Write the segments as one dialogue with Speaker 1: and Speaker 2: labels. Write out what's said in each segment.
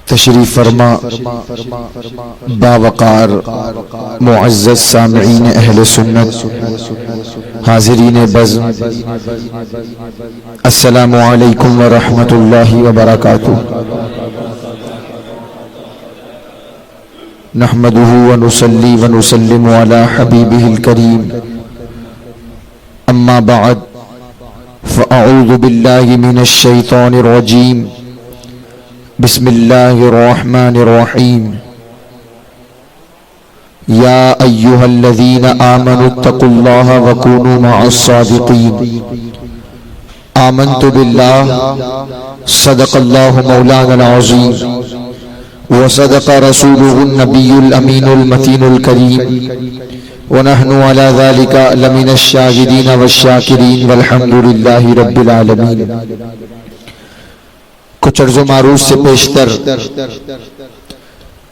Speaker 1: تشریف فرما باوقار معزز سامعین اہل سنت حاضرین بزم، السلام علیکم ورحمۃ اللہ وبرکاتہ۔ نحمده ونصلي ونسلم على حبیبہ الکریم، اما بعد فاعوذ باللہ من الشیطان الرجیم، بسم اللہ الرحمن الرحیم۔ یا ایہا الذین آمنوا اتقوا اللہ وکونوا مع الصادقین۔ آمنت باللہ، صدق اللہ مولانا العظیم، وصدق رسوله النبی الامین المتین الکریم، ونحن على ذلك لمن الشاہدین والشاکرین والحمد للہ رب العالمین۔ کچھ عرض و معروض سے پیشتر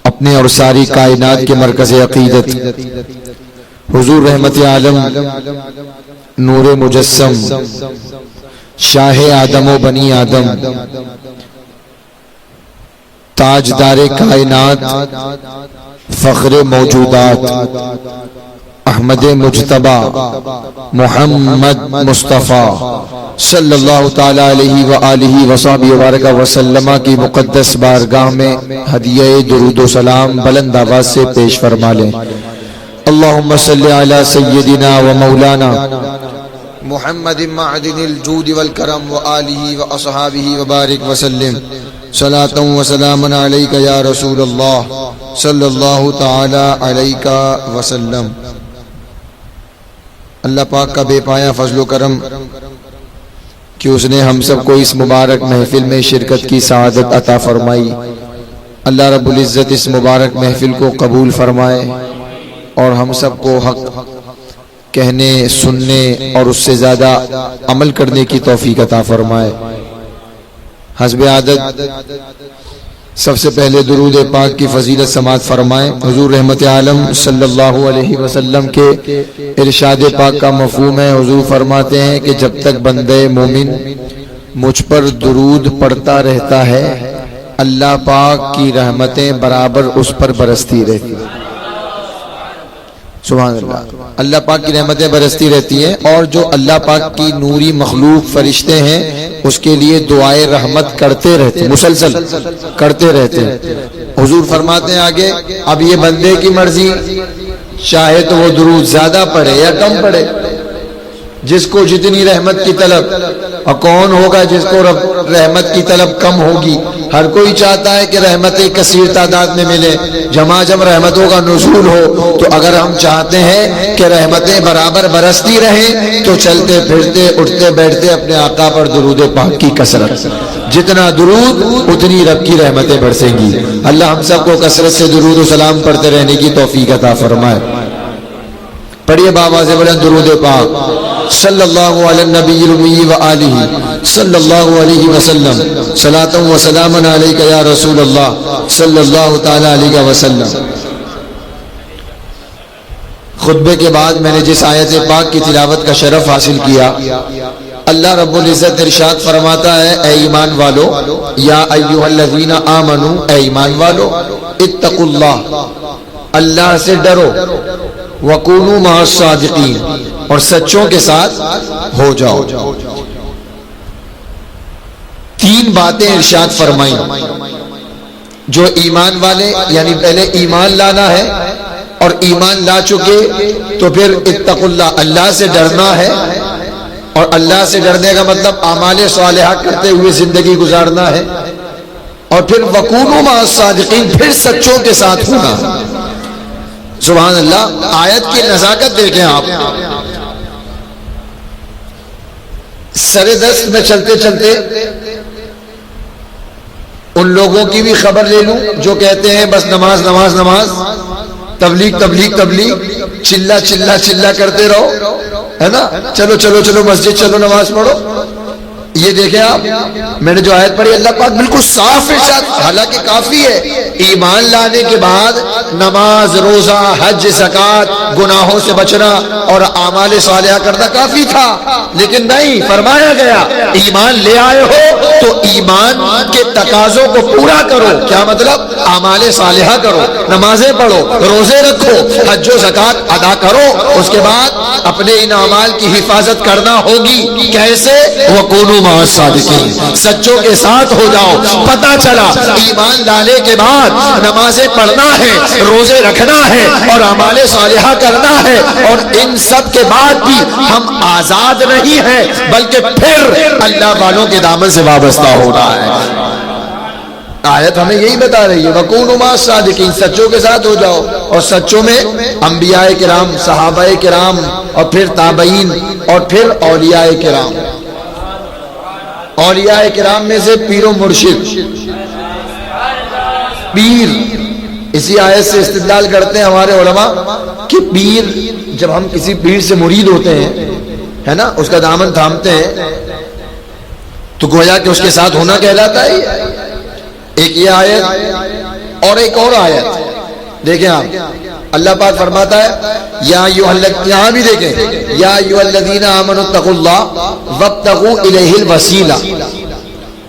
Speaker 1: اپنے اور ساری کائنات کے مرکز عقیدت حضور رحمت عالم نور مجسم شاہ آدم و بنی آدم تاجدار کائنات فخر موجودات احمد مجتبی محمد مصطفیٰ صلی اللہ تعالی علیہ وآلہ وصحبہ وبارک وسلم کی مقدس بارگاہ میں ہدیہ درود و سلام بلند آواز سے پیش فرما لیں۔ اللہم صلی علی سیدنا و مولانا محمد معدن الجود والکرم وآلہ واصحابہ وبارک وسلم، صلاۃ و سلام علیک یا رسول اللہ صلی اللہ تعالی علیہ وسلم۔ اللہ پاک کا بے پایا فضل و کرم کہ اس نے ہم سب کو اس مبارک محفل میں شرکت کی سعادت عطا فرمائی۔ اللہ رب العزت اس مبارک محفل کو قبول فرمائے اور ہم سب کو حق کہنے، سننے اور اس سے زیادہ عمل کرنے کی توفیق عطا فرمائے۔ حسب عادت سب سے پہلے درود پاک کی فضیلت سماعت فرمائیں۔ حضور رحمت عالم صلی اللہ علیہ وسلم کے ارشاد پاک کا مفہوم ہے، حضور فرماتے ہیں کہ جب تک بندے مومن مجھ پر درود پڑھتا رہتا ہے، اللہ پاک کی رحمتیں برابر اس پر برستی رہتی ہیں۔ سبحان اللہ، اللہ پاک کی رحمتیں برستی رہتی ہیں، اور جو اللہ پاک کی نوری مخلوق فرشتے ہیں اس کے لیے دعائے رحمت کرتے رہتے ہیں، مسلسل کرتے رہتے ہیں۔ حضور فرماتے ہیں آگے، اب یہ بندے کی مرضی، چاہے تو وہ درود زیادہ پڑھے یا کم پڑھے، جس کو جتنی رحمت کی طلب، اور کون ہوگا جس کو رحمت کی طلب کم ہوگی؟ ہر کوئی چاہتا ہے کہ رحمتیں کثیر تعداد میں ملے، جمع رحمتوں کا نزول ہو۔ تو اگر ہم چاہتے ہیں کہ رحمتیں برابر برستی رہیں تو چلتے پھرتے اٹھتے بیٹھتے اپنے آقا پر درود پاک کی کثرت، جتنا درود اتنی رب کی رحمتیں برسیں گی۔ اللہ ہم سب کو کثرت سے درود و سلام پڑھتے رہنے کی توفیق عطا فرمائے۔ پڑھیے باواز بلند درود پاک صلی اللہ علی النبی الامی وآلہ صلی اللہ علیہ وسلم، صلاۃ و سلام علیک یا رسول اللہ صلی اللہ تعالی علیہ وسلم۔ خطبے کے بعد میں نے جس آیت پاک کی تلاوت کا شرف حاصل کیا، اللہ رب العزت ارشاد فرماتا ہے، اے ایمان والو، یا ایھا الذین آمنو، اے ایمان والو، اتقوا اللہ، اللہ سے ڈرو، وَكُونُوا مَعَ الصَّادِقِينَ، اور سچوں کے ساتھ ہو جاؤ۔ تین باتیں ارشاد فرمائیں جو ایمان والے، یعنی پہلے ایمان لانا ہے، اور ایمان لا چکے تو پھر اتقوا اللہ، اللہ سے ڈرنا ہے، اور اللہ سے ڈرنے کا مطلب اعمال صالحہ کرتے ہوئے زندگی گزارنا ہے، اور پھر وَكُونُوا مَعَ الصَّادِقِينَ، پھر سچوں کے ساتھ ہونا۔ سبحان اللہ، آیت کی نزاکت دیکھیں آپ۔ سر دست میں چلتے چلتے ان لوگوں کی بھی خبر لے لوں جو کہتے ہیں بس نماز نماز نماز، تبلیغ تبلیغ تبلیغ، چلا چلا چلا کرتے رہو، ہے نا، چلو چلو چلو مسجد چلو نماز پڑھو۔ یہ دیکھیں آپ، میں نے جو آیت پڑھی اللہ پاک بالکل صاف ارشاد، حالانکہ کافی ہے ایمان لانے کے بعد نماز، روزہ، حج، زکوٰۃ، گناہوں سے بچنا اور اعمال صالحہ کرنا کافی تھا، لیکن نہیں، فرمایا گیا ایمان لے آئے ہو تو ایمان کے تقاضوں کو پورا کرو. کیا مطلب؟ اعمال صالحہ کرو, نمازیں پڑھو, روزے رکھو, حج و زکات ادا کرو. اس کے بعد اپنے ان اعمال کی حفاظت کرنا ہوگی. کیسے؟ وَكُونُوا مَعَ الصَّادِقِينَ, سچوں کے ساتھ ہو جاؤ. پتہ چلا ایمان لانے کے بعد نمازیں پڑھنا ہے, روزے رکھنا ہے اور اعمال صالحہ کرنا ہے, اور ان سب کے بعد بھی ہم آزاد نہیں ہیں, بلکہ پھر اللہ والوں کے دامن سے وابستہ ہونا ہے. آیت ہمیں یہی بتا رہی ہے, وَكُونُوا مَعَ الصَّادِقِينَ, سچوں کے ساتھ ہو جاؤ. اور سچوں میں انبیاء کرام, صحابہ کرام, اور پھر تابعین, اور پھر اولیاء کرام. اولیاء کرام میں سے پیر و مرشد. پیر, اسی آیت سے استدلال کرتے ہیں ہمارے علماء کہ پیر, جب ہم کسی پیر سے مرید ہوتے ہیں, ہے نا, اس کا دامن تھامتے ہیں, تو گویا کہ اس کے ساتھ ہونا کہلاتا ہے. ایک یہ آیت اور ایک اور آیت دیکھیں آپ, اللہ پاک فرماتا ہے یا ایھا الذین, یہاں بھی دیکھیں, یا ایھا الذین آمنوا اتقوا اللہ وابتغوا الیہ الوسیلہ.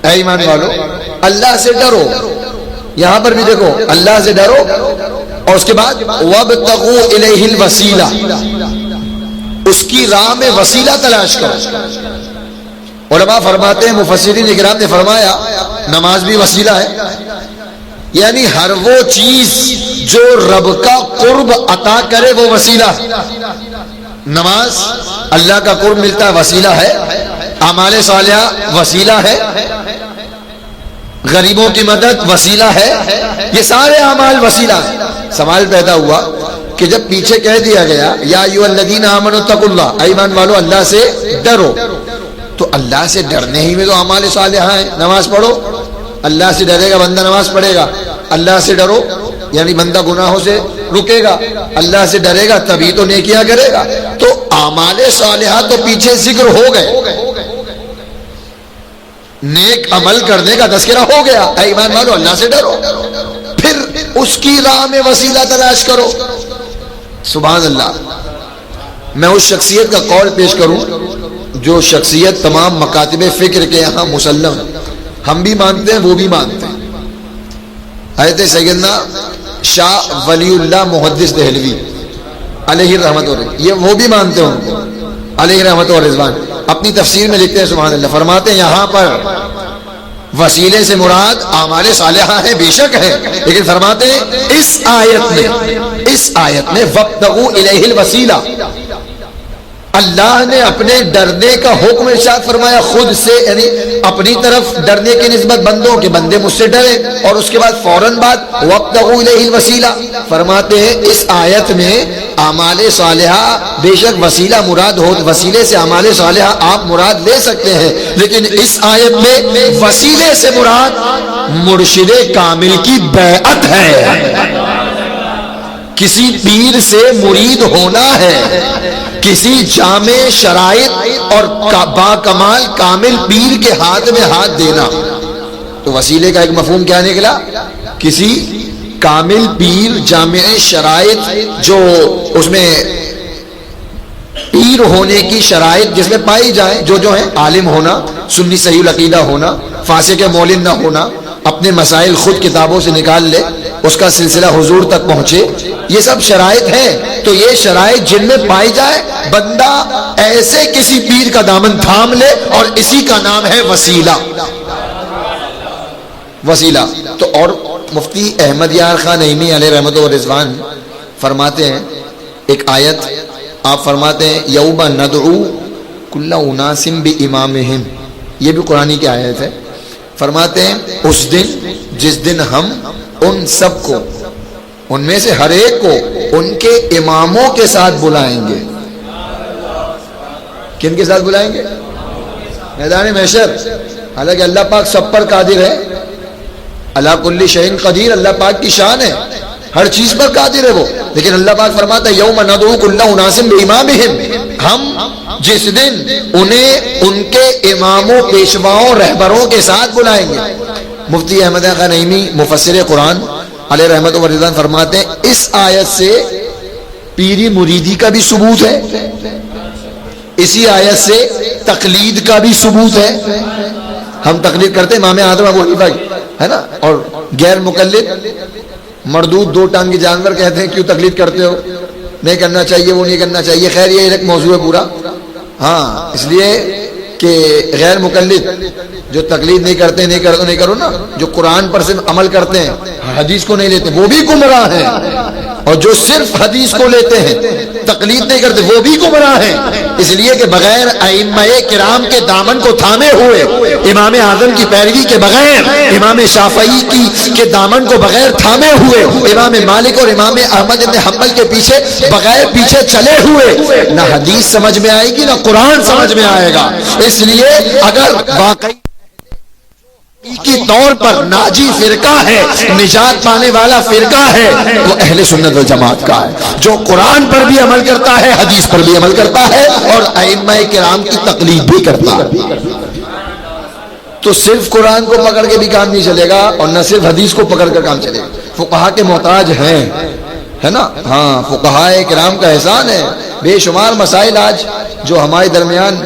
Speaker 1: اے ایمان والو, اللہ سے ڈرو. یہاں پر بھی دیکھو, اللہ سے ڈرو, اور اس کے بعد وابتغوا الیہ الوسیلہ, اس کی راہ میں وسیلہ تلاش کرو. علماء فرماتے ہیں, مفسرین اکرام نے فرمایا, نماز بھی وسیلہ ہے. یعنی ہر وہ چیز جو رب کا قرب عطا کرے وہ وسیلہ ہے. نماز اللہ کا قرب ملتا ہے, وسیلہ ہے. اعمال صالحہ وسیلہ ہے. غریبوں کی مدد وسیلہ ہے. یہ سارے اعمال وسیلہ ہیں. سوال پیدا ہوا کہ جب پیچھے کہہ دیا گیا یا ایھا الذین آمنوا اتقوا اللہ, ایمان والو اللہ سے ڈرو, تو اللہ سے ڈرنے ہی میں تو اعمال صالحہ ہیں. نماز پڑھو, اللہ سے ڈرے گا بندہ نماز پڑھے گا. اللہ سے ڈرو یعنی بندہ گناہوں سے رکے گا. اللہ سے ڈرے گا تبھی تو نیکیاں کرے گا. تو اعمال صالحہ تو پیچھے ذکر ہو گئے, نیک عمل کرنے کا تذکرہ ہو گیا. اے ایمان والو اللہ سے ڈرو, پھر اس کی راہ میں وسیلہ تلاش کرو. سبحان اللہ. میں اس شخصیت کا قول پیش کروں جو شخصیت تمام مکاتب فکر کے یہاں مسلم, ہم بھی مانتے ہیں وہ بھی مانتے ہیں. حضرت سیدنا شاہ ولی اللہ محدث دہلوی علیہ رحمت اور, یہ وہ بھی مانتے ہوں علیہ رحمت اور رضوان. اپنی تفسیر میں لکھتے ہیں سبحان اللہ, فرماتے ہیں یہاں پر وسیلے سے مراد اعمال صالحہ ہے, بے شک ہے, لیکن فرماتے ہیں اس آیت میں وابتغوا الیہ الوسیلہ, اللہ نے اپنے ڈرنے کا حکم ارشاد فرمایا خود سے, یعنی اپنی طرف ڈرنے کی نسبت بندوں کے, بندے مجھ سے ڈرے, اور اس کے بعد فوراً بعد وابتغوا الیہ الوسیلہ. فرماتے ہیں اس آیت میں اعمال صالحہ بے شک وسیلہ مراد ہو, وسیلے سے اعمال صالحہ آپ مراد لے سکتے ہیں, لیکن اس آیت میں وسیلے سے مراد مرشد کامل کی بیعت ہے. کسی پیر سے مرید ہونا ہے, کسی جامع شرائط اور با کمال کامل پیر کے ہاتھ میں ہاتھ دینا. تو وسیلے کا ایک مفہوم کیا نکلا, کسی کامل پیر جامع شرائط جو اس میں پیر ہونے کی شرائط جس میں پائی جائیں, جو ہیں عالم ہونا, سنی صحیح العقیدہ ہونا, فاسق مولد نہ ہونا, اپنے مسائل خود کتابوں سے نکال لے, اس کا سلسلہ حضور تک پہنچے, یہ سب شرائط ہیں. تو یہ شرائط جن میں پائی جائے بندہ ایسے کسی پیر کا دامن تھام لے, اور اسی کا نام ہے وسیلہ. وسیلہ تو اور مفتی احمد یار خان نعیمی علیہ رحمت و رضوان فرماتے ہیں ایک آیت, آپ فرماتے ہیں یوم ندعو کل اناس بامامہم, یہ بھی قرآن کی آیت ہے. فرماتے ہیں اس دن جس دن ہم ان سب کو, ان میں سے ہر ایک کو ان کے اماموں کے ساتھ بلائیں گے. کن کے ساتھ بلائیں گے؟ میدان محشر. حالانکہ اللہ پاک سب پر قادر ہے, اللہ کل شیء قدیر, اللہ پاک کی شان ہے, ہر چیز پر قادر ہے وہ, لیکن اللہ پاک فرماتا ہے یوم ندعو کل اناس بامامہم, ہم جس دن انہیں ان کے اماموں, پیشواؤں, رہبروں کے ساتھ بلائیں گے. مفتی احمد خان نعیمی مفسر قرآن علیہ رحمت و رضوان فرماتے ہیں اس آیت سے پیری مریدی کا بھی ثبوت ہے, اسی آیت سے تقلید کا بھی ثبوت ہے. ہم تقلید کرتے امام اعظم ابو حنیفہ کی، ہے نا، اور غیر مقلد مردود دو ٹانگ کے جانور کہتے ہیں کیوں تقلید کرتے ہو، نہیں کرنا چاہیے، وہ نہیں کرنا چاہیے. خیر یہ ایک موضوع ہے پورا. ہاں اس لیے کہ غیر مقلد جو تقلید نہیں کرتے، نہیں کرو نا، جو قرآن پر صرف عمل کرتے ہیں، حدیث کو نہیں لیتے، وہ بھی گمراہ ہیں. اور جو صرف حدیث کو لیتے ہیں، تقلید نہیں کرتے، وہ بھی گمراہ ہیں. اس لیے کہ بغیر ائمہ کرام کے دامن کو تھامے ہوئے، امام اعظم کی پیروی کے بغیر، امام شافعی کے دامن کو بغیر تھامے ہوئے، امام مالک اور امام احمد بن حنبل کے بغیر پیچھے چلے ہوئے، نہ حدیث سمجھ میں آئے گی نہ قرآن سمجھ میں آئے گا. اس لیے اگر واقعی کی طور پر ناجی فرقہ ہے، نجات پانے والا فرقہ ہے، وہ اہل سنت والجماعت کا ہے، جو قرآن پر بھی عمل کرتا ہے، حدیث پر بھی عمل کرتا ہے، اور ائمہ کرام کی تقلید بھی کرتا ہے. تو صرف قرآن کو پکڑ کے بھی کام نہیں چلے گا، اور نہ صرف حدیث کو پکڑ کر کام چلے گا. فقہا کے محتاج ہیں، ہے نا. ہاں فقہائے کرام کا احسان ہے. بے شمار مسائل آج جو ہمارے درمیان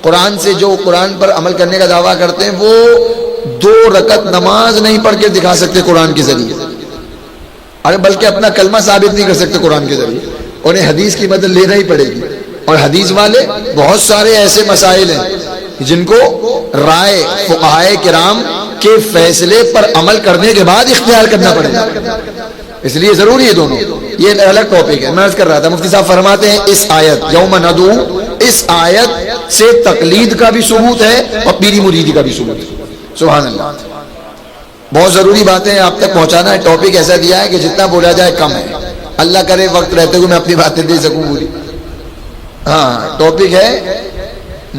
Speaker 1: قرآن سے، جو قرآن پر عمل کرنے کا دعویٰ کرتے ہیں، وہ 2 رکعت نماز نہیں پڑھ کے دکھا سکتے قرآن کے ذریعے، ارے بلکہ اپنا کلمہ ثابت نہیں کر سکتے قرآن کے ذریعے. انہیں حدیث کی مدد لینا ہی پڑے گی. اور حدیث والے بہت سارے ایسے مسائل ہیں جن کو رائے فقہائے کرام کے فیصلے پر عمل کرنے کے بعد اختیار کرنا پڑے گا. اس لیے ضروری ہے دونوں. یہ الگ ٹاپک ہے. میں عرض کر رہا تھا مفتی صاحب فرماتے ہیں اس آیت یوم ندعو، اس آیت سے تقلید کا بھی ثبوت ہے اور پیری مریدی کا بھی ثبوت ہے. سبحان اللہ. بہت ضروری باتیں آپ تک پہنچانا ہے. ٹاپک ایسا دیا ہے کہ جتنا بولا جائے کم ہے. اللہ کرے وقت رہتے ہوئے میں اپنی باتیں دے سکوں پوری. ہاں ٹاپک ہے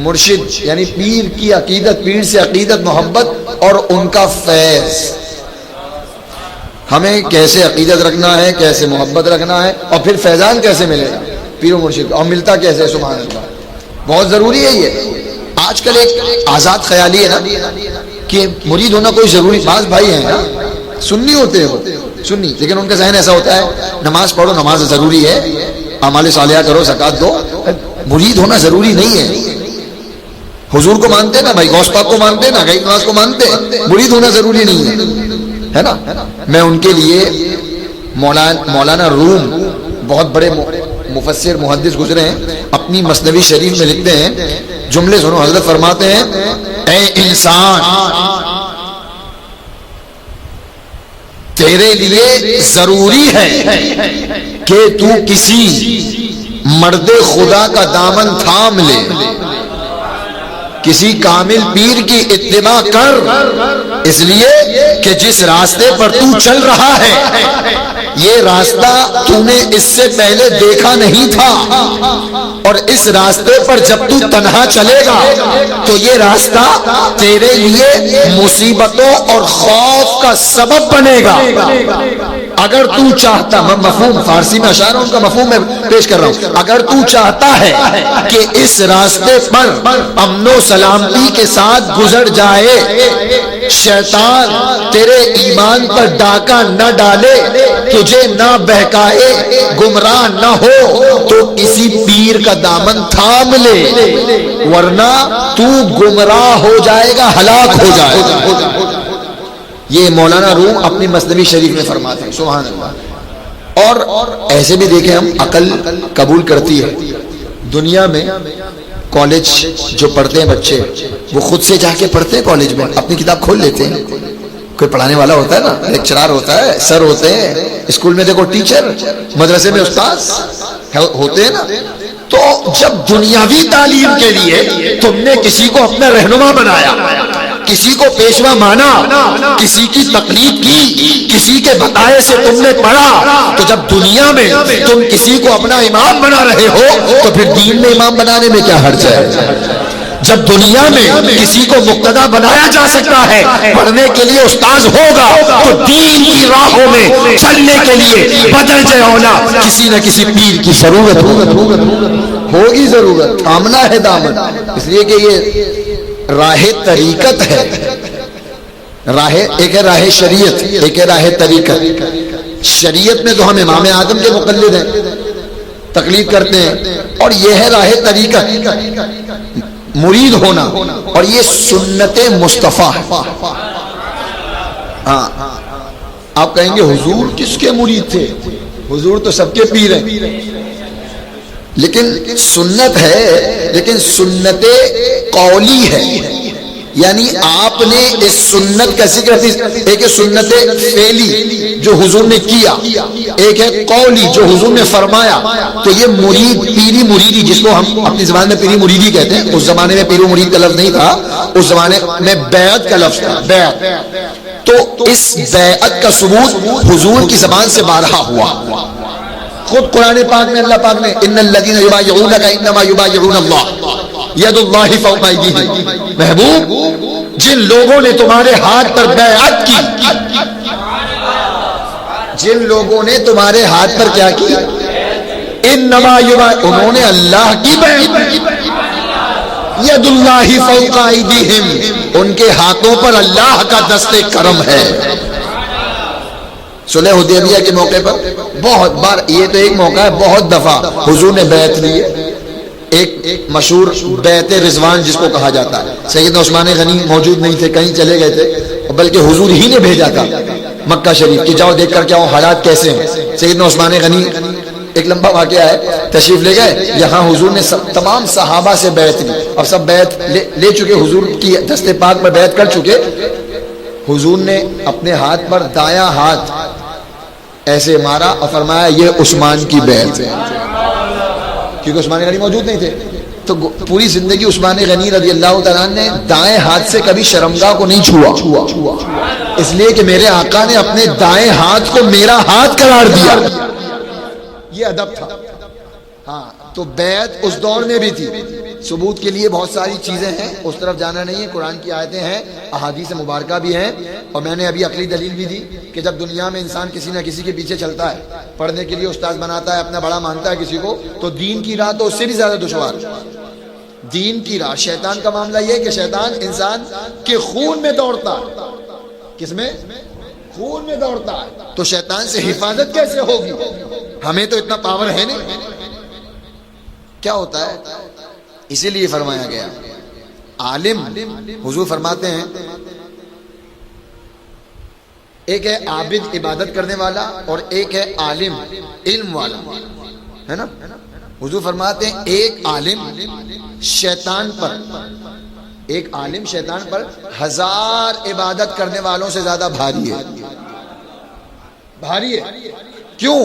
Speaker 1: مرشد یعنی پیر کی عقیدت، پیر سے عقیدت، محبت اور ان کا فیض. ہمیں کیسے عقیدت رکھنا ہے، کیسے محبت رکھنا ہے، اور پھر فیضان کیسے ملے گا پیر و مرشد، اور ملتا کیسے. سبحان اللہ. بہت ضروری ہے یہ. آج کل ایک آزاد خیالی ہے نا کہ مرید ہونا کوئی ضروری. بعض بھائی ہیں نا سنی ہوتے ہیں، وہ سنی، لیکن ان کا ذہن ایسا ہوتا ہے نماز پڑھو، نماز ضروری ہے، اعمال صالحہ کرو، زکات دو، مرید ہونا ضروری نہیں ہے. حضور کو مانتے نا بھائی، غوث پاک کو مانتے نا، غیب نواز کو مانتے، مرید ہونا ضروری نہیں ہے نا. میں ان کے لیے مولانا روم بہت بڑے مفسر محدث گزرے ہیں، اپنی مثنوی شریف میں لکھتے ہیں، جملے سنو. حضرت فرماتے ہیں اے انسان، تیرے لیے ضروری ہے کہ تو کسی مرد خدا کا دامن تھام لے، کسی کامل پیر کی اتباع کر، اس لیے کہ جس راستے پر تو چل رہا ہے یہ راستہ تو نے اس سے پہلے دیکھا نہیں تھا، اور اس راستے پر جب تو تنہا چلے گا تو یہ راستہ تیرے لیے مصیبتوں اور خوف کا سبب بنے گا. اگر تو چاہتا، میں مفہوم فارسی میں اشارہ ان کا مفہوم میں پیش کر رہا ہوں، اگر تو چاہتا ہے کہ اس راستے پر امن و سلامتی کے ساتھ گزر جائے، شیطان تیرے ایمان پر ڈاکہ نہ ڈالے، تجھے نہ بہکائے، گمراہ نہ ہو، تو کسی پیر کا دامن تھام لے، ورنہ تو گمراہ ہو جائے گا، ہلاک ہو جائے گا. یہ مولانا روم اپنی مثنوی شریف میں فرماتے ہیں. سبحان اللہ. اور ایسے بھی دیکھیں ہم، عقل قبول کرتی ہے. دنیا میں کالج جو پڑھتے ہیں بچے، وہ خود سے جا کے پڑھتے ہیں کالج میں، اپنی کتاب کھول لیتے ہیں. کوئی پڑھانے والا ہوتا ہے نا، لیکچرار ہوتا ہے، سر ہوتے ہیں، اسکول میں دیکھو ٹیچر، مدرسے میں استاذ ہوتے ہیں نا. تو جب دنیاوی تعلیم کے لیے تم نے کسی کو اپنا رہنما بنایا، کسی کو پیشوا مانا، کسی کی تقلید کی، کسی کے بتائے سے تم نے پڑھا، تو جب دنیا میں تم کسی کو اپنا امام بنا رہے ہو تو پھر دین میں امام بنانے میں کیا حرج ہے؟ جب دنیا میں کسی کو مقتدا بنایا جا سکتا ہے، پڑھنے کے لیے استاذ ہوگا، تو دین کی راہوں میں چلنے کے لیے بدرجہ اولا کسی نہ کسی پیر کی ضرورت ہوگی. ضرورت تھامنا ہے دامن. اس لیے کہ یہ راہ طریقت ہے. ایک ہے راہ شریعت، ایک ہے راہ طریقت. شریعت میں تو ہم امام اعظم کے مقلد ہیں، تقلید کرتے ہیں، اور یہ ہے راہ طریقت. مرید ہونا، اور یہ سنت مصطفیٰ ہے۔ ہاں آپ کہیں گے حضور کس کے مرید تھے؟ حضور تو سب کے پیر ہیں، لیکن سنت ہے، لیکن سنت قولی ہے، یعنی آپ نے اس سنت کا ذکر، ایک ہے سنت فعلی جو حضور نے کیا، ایک ہے قولی جو حضور نے فرمایا۔ تو یہ مرید، پیری مریدی، جس کو ہم اپنی زبان میں پیری مریدی کہتے ہیں، اس زمانے میں پیری مرید کا لفظ نہیں تھا، اس زمانے میں بیعت کا لفظ تھا، بیعت۔ تو اس بیعت کا ثبوت حضور کی زبان سے بارہا ہوا۔ خود قرآن پاک میں اللہ پاک نے ان الذین یبایعونک انما یبایعون اللہ ید اللہ فوق ایدیہم، محبوب جن لوگوں نے تمہارے ہاتھ پر بیعت کی، جن لوگوں نے تمہارے ہاتھ پر کیا کی، انما یبایعون، انہوں نے اللہ کی بیعت، ید اللہ فوق ایدیہم، ان کے ہاتھوں پر اللہ کا دست کرم ہے۔ صلح حدیبیہ کے موقع پر بہت بار، یہ تو ایک موقع ہے، بہت دفعہ حضور نے بیعت لی ہے۔ ایک مشہور بیعت رضوان جس کو کہا جاتا ہے، سیدنا عثمان غنی موجود نہیں تھے، کہیں چلے گئے تھے، بلکہ حضور ہی نے بھیجا تھا مکہ شریف کہ جاؤ دیکھ کر کے آؤ حالات کیسے ہیں۔ سیدنا عثمان غنی، ایک لمبا واقعہ ہے، تشریف لے گئے، یہاں حضور نے تمام صحابہ سے بیعت لی، اب سب بیعت لے چکے، حضور کی دست پاک میں بیعت کر چکے۔ حضور نے اپنے ہاتھ پر دایاں ہاتھ ایسے مارا اور فرمایا یہ عثمان کی بیعت ہے، کیونکہ عثمان غنی موجود نہیں تھے۔ تو پوری زندگی عثمان غنی رضی اللہ تعالیٰ نے دائیں ہاتھ سے کبھی شرمگاہ کو نہیں چھوا، اس لیے کہ میرے آقا نے اپنے دائیں ہاتھ کو میرا ہاتھ قرار دیا، یہ ادب تھا۔ ہاں تو بیعت اس دور میں بھی تھی۔ ثبوت کے لیے بہت ساری چیزیں ہیں، اس طرف جانا نہیں ہے، قرآن کی آیتیں ہیں، احادیث مبارکہ بھی ہیں، اور میں نے ابھی عقلی دلیل بھی دی کہ جب دنیا میں انسان کسی نہ کسی کے پیچھے چلتا ہے، پڑھنے کے لیے استاد بناتا ہے، اپنا بڑا مانتا ہے کسی کو، تو دین کی راہ تو اس سے بھی زیادہ دشوار۔ دین کی راہ، شیطان کا معاملہ یہ ہے کہ شیطان انسان کے خون میں دوڑتا ہے۔ کس میں؟ خون میں دوڑتا ہے۔ تو شیطان سے حفاظت کیسے ہوگی؟ ہمیں تو اتنا پاور ہے نہیں۔ کیا ہوتا ہے؟ اسی لیے فرمایا گیا عالم، حضور فرماتے ہیں ایک ہے عابد عبادت کرنے والا اور ایک ہے عالم علم والا، ہے نا؟ حضور فرماتے ہیں ایک عالم شیطان پر، ایک عالم شیطان پر 1000 عبادت کرنے والوں سے زیادہ بھاری ہے، بھاری ہے۔ کیوں؟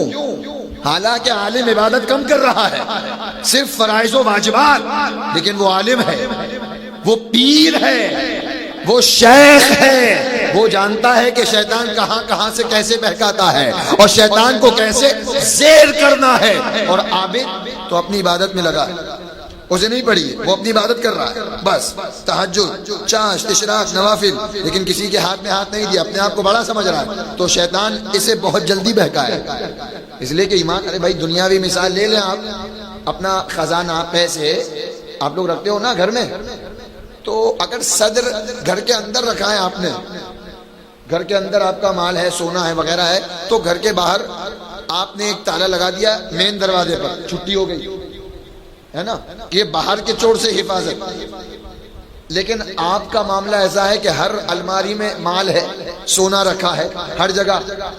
Speaker 1: حالانکہ عالم عبادت کم کر رہا ہے، صرف فرائض و واجبات، لیکن وہ عالم ہے، وہ پیر ہے، وہ شیخ ہے، وہ جانتا ہے کہ شیطان کہاں کہاں سے کیسے بہکاتا ہے اور شیطان کو کیسے زیر کرنا ہے۔ اور عابد تو اپنی عبادت میں لگا ہے، اسے نہیں پڑھی، وہ اپنی عبادت کر رہا ہے، بس تہجد، چاشت، اشراق، نوافل، لیکن کسی کے ہاتھ میں ہاتھ نہیں دیا، اپنے آپ کو بڑا سمجھ رہا ہے، تو شیطان اسے بہت جلدی بہکائے۔ اس لیے کہ ایمان، ارے بھائی دنیاوی مثال لے لیں، آپ اپنا خزانہ پیسے آپ لوگ رکھتے ہو نا گھر میں، تو اگر صدر گھر کے اندر رکھا ہے آپ نے، گھر کے اندر آپ کا مال ہے، سونا ہے وغیرہ ہے، تو گھر کے باہر آپ نے ایک تالا لگا دیا مین دروازے پر، چھٹی ہو گئی، ہے نا؟ یہ باہر کے چور سے حفاظت۔ لیکن آپ کا معاملہ ایسا ہے کہ ہر الماری میں مال ہے، سونا رکھا ہے ہر جگہ،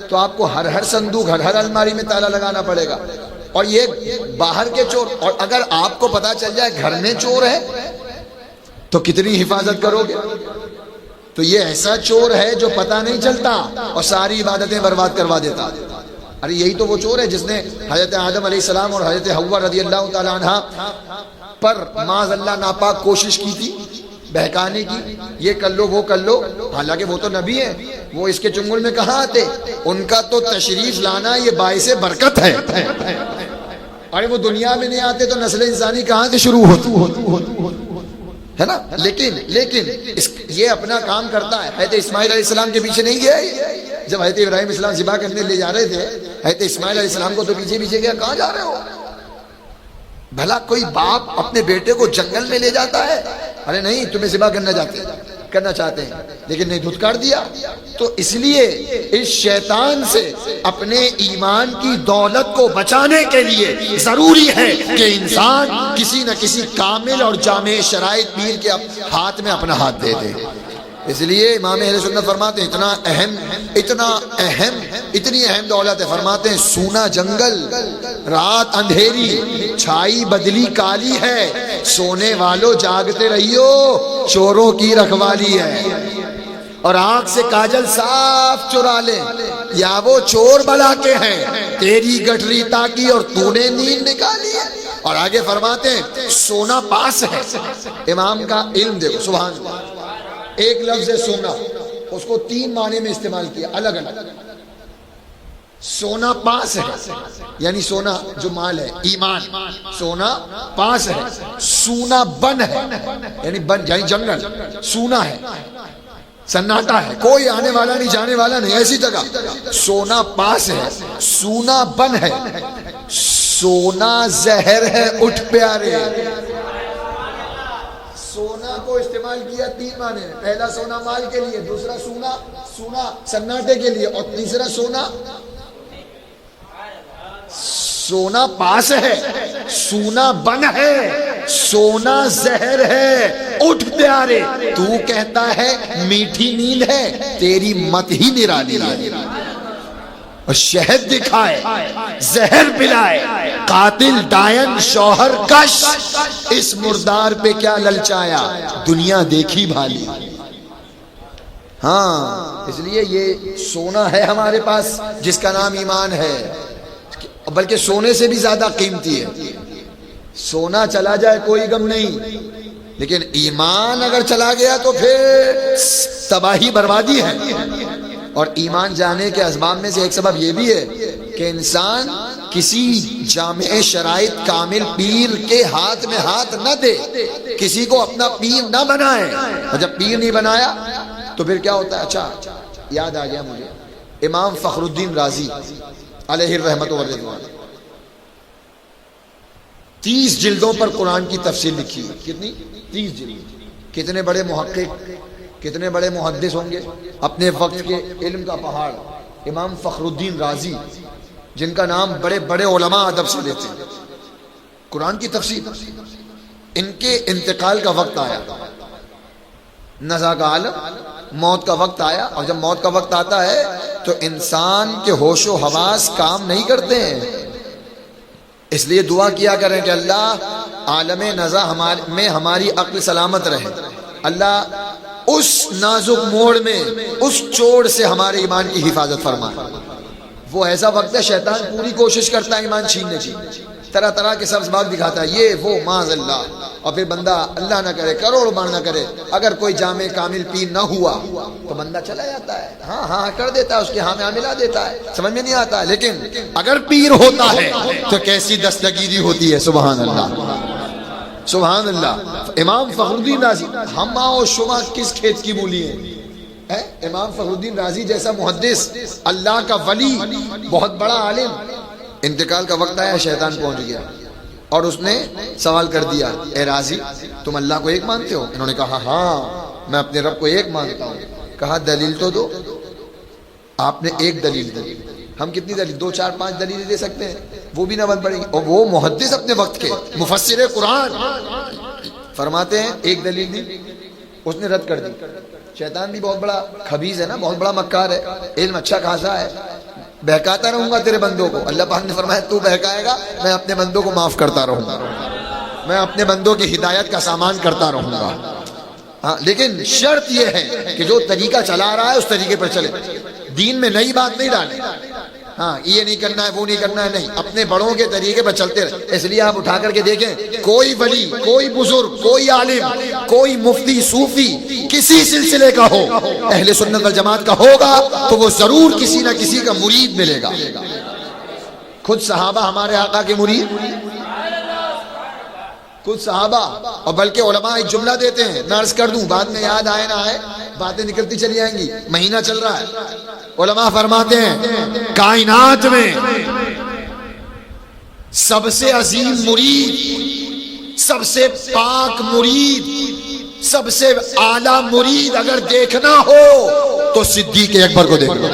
Speaker 1: تو آپ کو ہر صندوق، ہر الماری میں تالا لگانا پڑے گا، اور یہ باہر کے چور۔ اور اگر آپ کو پتا چل جائے گھر میں چور ہے تو کتنی حفاظت کرو گے؟ تو یہ ایسا چور ہے جو پتا نہیں چلتا اور ساری عبادتیں برباد کروا دیتا۔ ارے یہی تو وہ چور ہے جس نے حضرت آدم علیہ السلام اور حضرت حوا رضی اللہ تعالی عنہ پر معاذ اللہ ناپاک کوشش کی تھی بہکانے کی، یہ کر لو وہ کر لو، حالانکہ وہ تو نبی ہیں، وہ اس کے چنگل میں کہاں آتے؟ ان کا تو تشریف لانا یہ باعث برکت ہے۔ ارے وہ دنیا میں نہیں آتے تو نسل انسانی کہاں سے شروع ہوتی ہے نا؟ لیکن یہ اپنا کام کرتا ہے۔ حضرت اسماعیل علیہ السلام کے پیچھے نہیں گیا، جب حضرت ابراہیم علیہ السلام ذبح کرنے لے جا رہے تھے، حضرت اسماعیل علیہ السلام کو تو پیچھے گیا، کہاں جا رہے ہو؟ بھلا کوئی باپ اپنے بیٹے کو جنگل میں لے جاتا ہے؟ ارے نہیں، تمہیں ذبح کرنا جاتے ہیں۔ کرنا چاہتے ہیں لیکن نہیں دھتکار دیا. تو اس لیے اس شیطان سے اپنے ایمان کی دولت کو بچانے کے لیے ضروری ہے کہ انسان کسی نہ کسی کامل اور جامع شرائط پیر کے ہاتھ میں اپنا ہاتھ دے دے. اس لیے امام اہل سنت فرماتے ہیں اتنی اہم دولت ہے. فرماتے ہیں سونا جنگل، رات اندھیری، چھائی بدلی کالی ہے، سونے والوں جاگتے رہیو، چوروں کی رکھوالی ہے. اور آنکھ سے کاجل صاف چرا لے، یا وہ چور بلا کے ہیں، تیری گٹری تاکی اور تو نے نیند نکالی ہے. اور آگے فرماتے ہیں سونا پاس ہے. امام کا علم دیکھو سبحان اللہ. ایک لفظ ہے سونا، اس کو 3 معنی میں استعمال کیا الگ الگ. سونا پاس ہے یعنی سونا جو مال ہے ایمان، سونا پاس ہے. سونا بن ہے یعنی بن یعنی جنگل، سونا ہے سناٹا ہے، کوئی آنے والا نہیں جانے والا نہیں، ایسی جگہ. سونا پاس ہے، سونا بن ہے. سونا زہر ہے اٹھ پیارے. سونا کو استعمال کیا 3 معنی میں. پہلا سونا مال کے لیے، دوسرا سونا سناٹے کے لیے، اور تیسرا سونا پاس ہے، سونا بن ہے، سونا زہر ہے اٹھ پیارے. تو کہتا ہے میٹھی نیند ہے، تیری مت ہی نرالی ہے. اور شہد دکھائے، زہر پلائے، قاتل ڈائن شوہر کش، اس مردار پہ کیا للچایا، دنیا دیکھی بھالی. ہاں اس لیے یہ سونا ہے ہمارے پاس جس کا نام ایمان ہے، بلکہ سونے سے بھی زیادہ قیمتی ہے. سونا چلا جائے کوئی غم نہیں، لیکن ایمان اگر چلا گیا تو پھر تباہی بربادی ہے. اور ایمان جانے کے اسباب میں سے ایک سبب یہ بھی ہے کہ انسان کسی جامع شرائط کامل پیر کے ہاتھ میں ہاتھ نہ دے، کسی کو اپنا پیر نہ بنائے. اور جب پیر نہیں بنایا تو پھر کیا ہوتا ہے؟ اچھا یاد آ گیا مجھے، امام فخر الدین رازی علیہ الرحمت والرضوان 30 جلدوں پر قرآن کی تفسیر لکھی ہے. کتنی؟ 30 جلد. کتنے بڑے محقق، کتنے بڑے محدث ہوں گے. اپنے وقت کے علم کا پہاڑ امام فخر الدین رازی، جن کا نام بڑے بڑے علماء ادب سے لیتے ہیں. قرآن کی تفسیر. ان کے انتقال کا وقت آیا، نزا کا عالم، موت کا وقت آیا. اور جب موت کا وقت آتا ہے تو انسان کے ہوش و حواس کام نہیں کرتے ہیں. اس لیے دعا کیا کریں کہ اللہ عالم نزا میں ہماری عقل سلامت رہے. اللہ اس نازک موڑ میں اس چوٹ سے ہمارے ایمان کی حفاظت فرمائے. وہ ایسا وقت ہے شیطان پوری کوشش کرتا ہے ایمان چھیننے کی، طرح طرح کے سبز باغ دکھاتا ہے، یہ وہ معاذ اللہ. اور پھر بندہ اللہ نہ کرے، کروڑ بار نہ کرے، اگر کوئی جامع کامل پیر نہ ہوا تو بندہ چلا جاتا ہے، ہاں کر دیتا ہے، اس کے ہاں میں ملا دیتا ہے، سمجھ میں نہیں آتا. لیکن اگر پیر ہوتا ہے تو کیسی دستگیری ہوتی ہے. سبحان اللہ سبحان اللہ. امام فخر الدین رازی، ہم و شما کس کھیت کی مولی ہیں؟ امام فخر الدین رازی جیسا محدث، اللہ کا ولی، بہت بڑا عالم. انتقال کا وقت آیا، شیطان پہنچ گیا اور اس نے سوال کر دیا، اے رازی تم اللہ کو ایک مانتے ہو؟ انہوں نے کہا ہاں میں اپنے رب کو ایک مانتا ہوں. کہا دلیل تو دو. آپ نے ایک دلیل دی. ہم کتنی دلیل؟ 2 4 5 دلیلیں دے سکتے ہیں، وہ بھی نہ بن پڑیں گی. اور وہ محدث اپنے وقت کے مفسر قرآن فرماتے ہیں ایک دلیل دی، اس نے رد کر دی. شیطان بھی بہت بڑا خبیث ہے نا، بہت بڑا مکار ہے، علم اچھا خاصا ہے. بہکاتا رہوں گا تیرے بندوں کو. اللہ پاک نے فرمایا تو بہکائے گا، میں اپنے بندوں کو معاف کرتا رہوں گا، میں اپنے بندوں کی ہدایت کا سامان کرتا رہوں گا. ہاں لیکن شرط یہ ہے کہ جو طریقہ چلا رہا ہے اس طریقے پر چلے، دین میں نئی بات نہیں ڈالے. ہاں یہ نہیں کرنا ہے، وہ نہیں کرنا ہے، نہیں، اپنے بڑوں کے طریقے پر چلتے رہے. اس لیے آپ اٹھا کر کے دیکھیں، کوئی ولی، کوئی بزرگ، کوئی عالم، کوئی مفتی، صوفی کسی سلسلے کا ہو، اہل سنت والجماعت کا ہوگا تو وہ ضرور کسی نہ کسی کا مرید ملے گا. خود صحابہ ہمارے آقا کے مرید، خود صحابہ. اور بلکہ علماء ایک جملہ دیتے ہیں، میں عرض کر دوں، بعد میں یاد آئے نہ آئے، باتیں نکلتی چلی جائیں گی، مہینہ چل رہا ہے. علماء فرماتے ہیں کائنات میں سب سے عظیم مرید، سب سے پاک مرید سب سے اعلیٰ مرید اگر دیکھنا ہو تو صدیق اکبر کو دیکھ لو،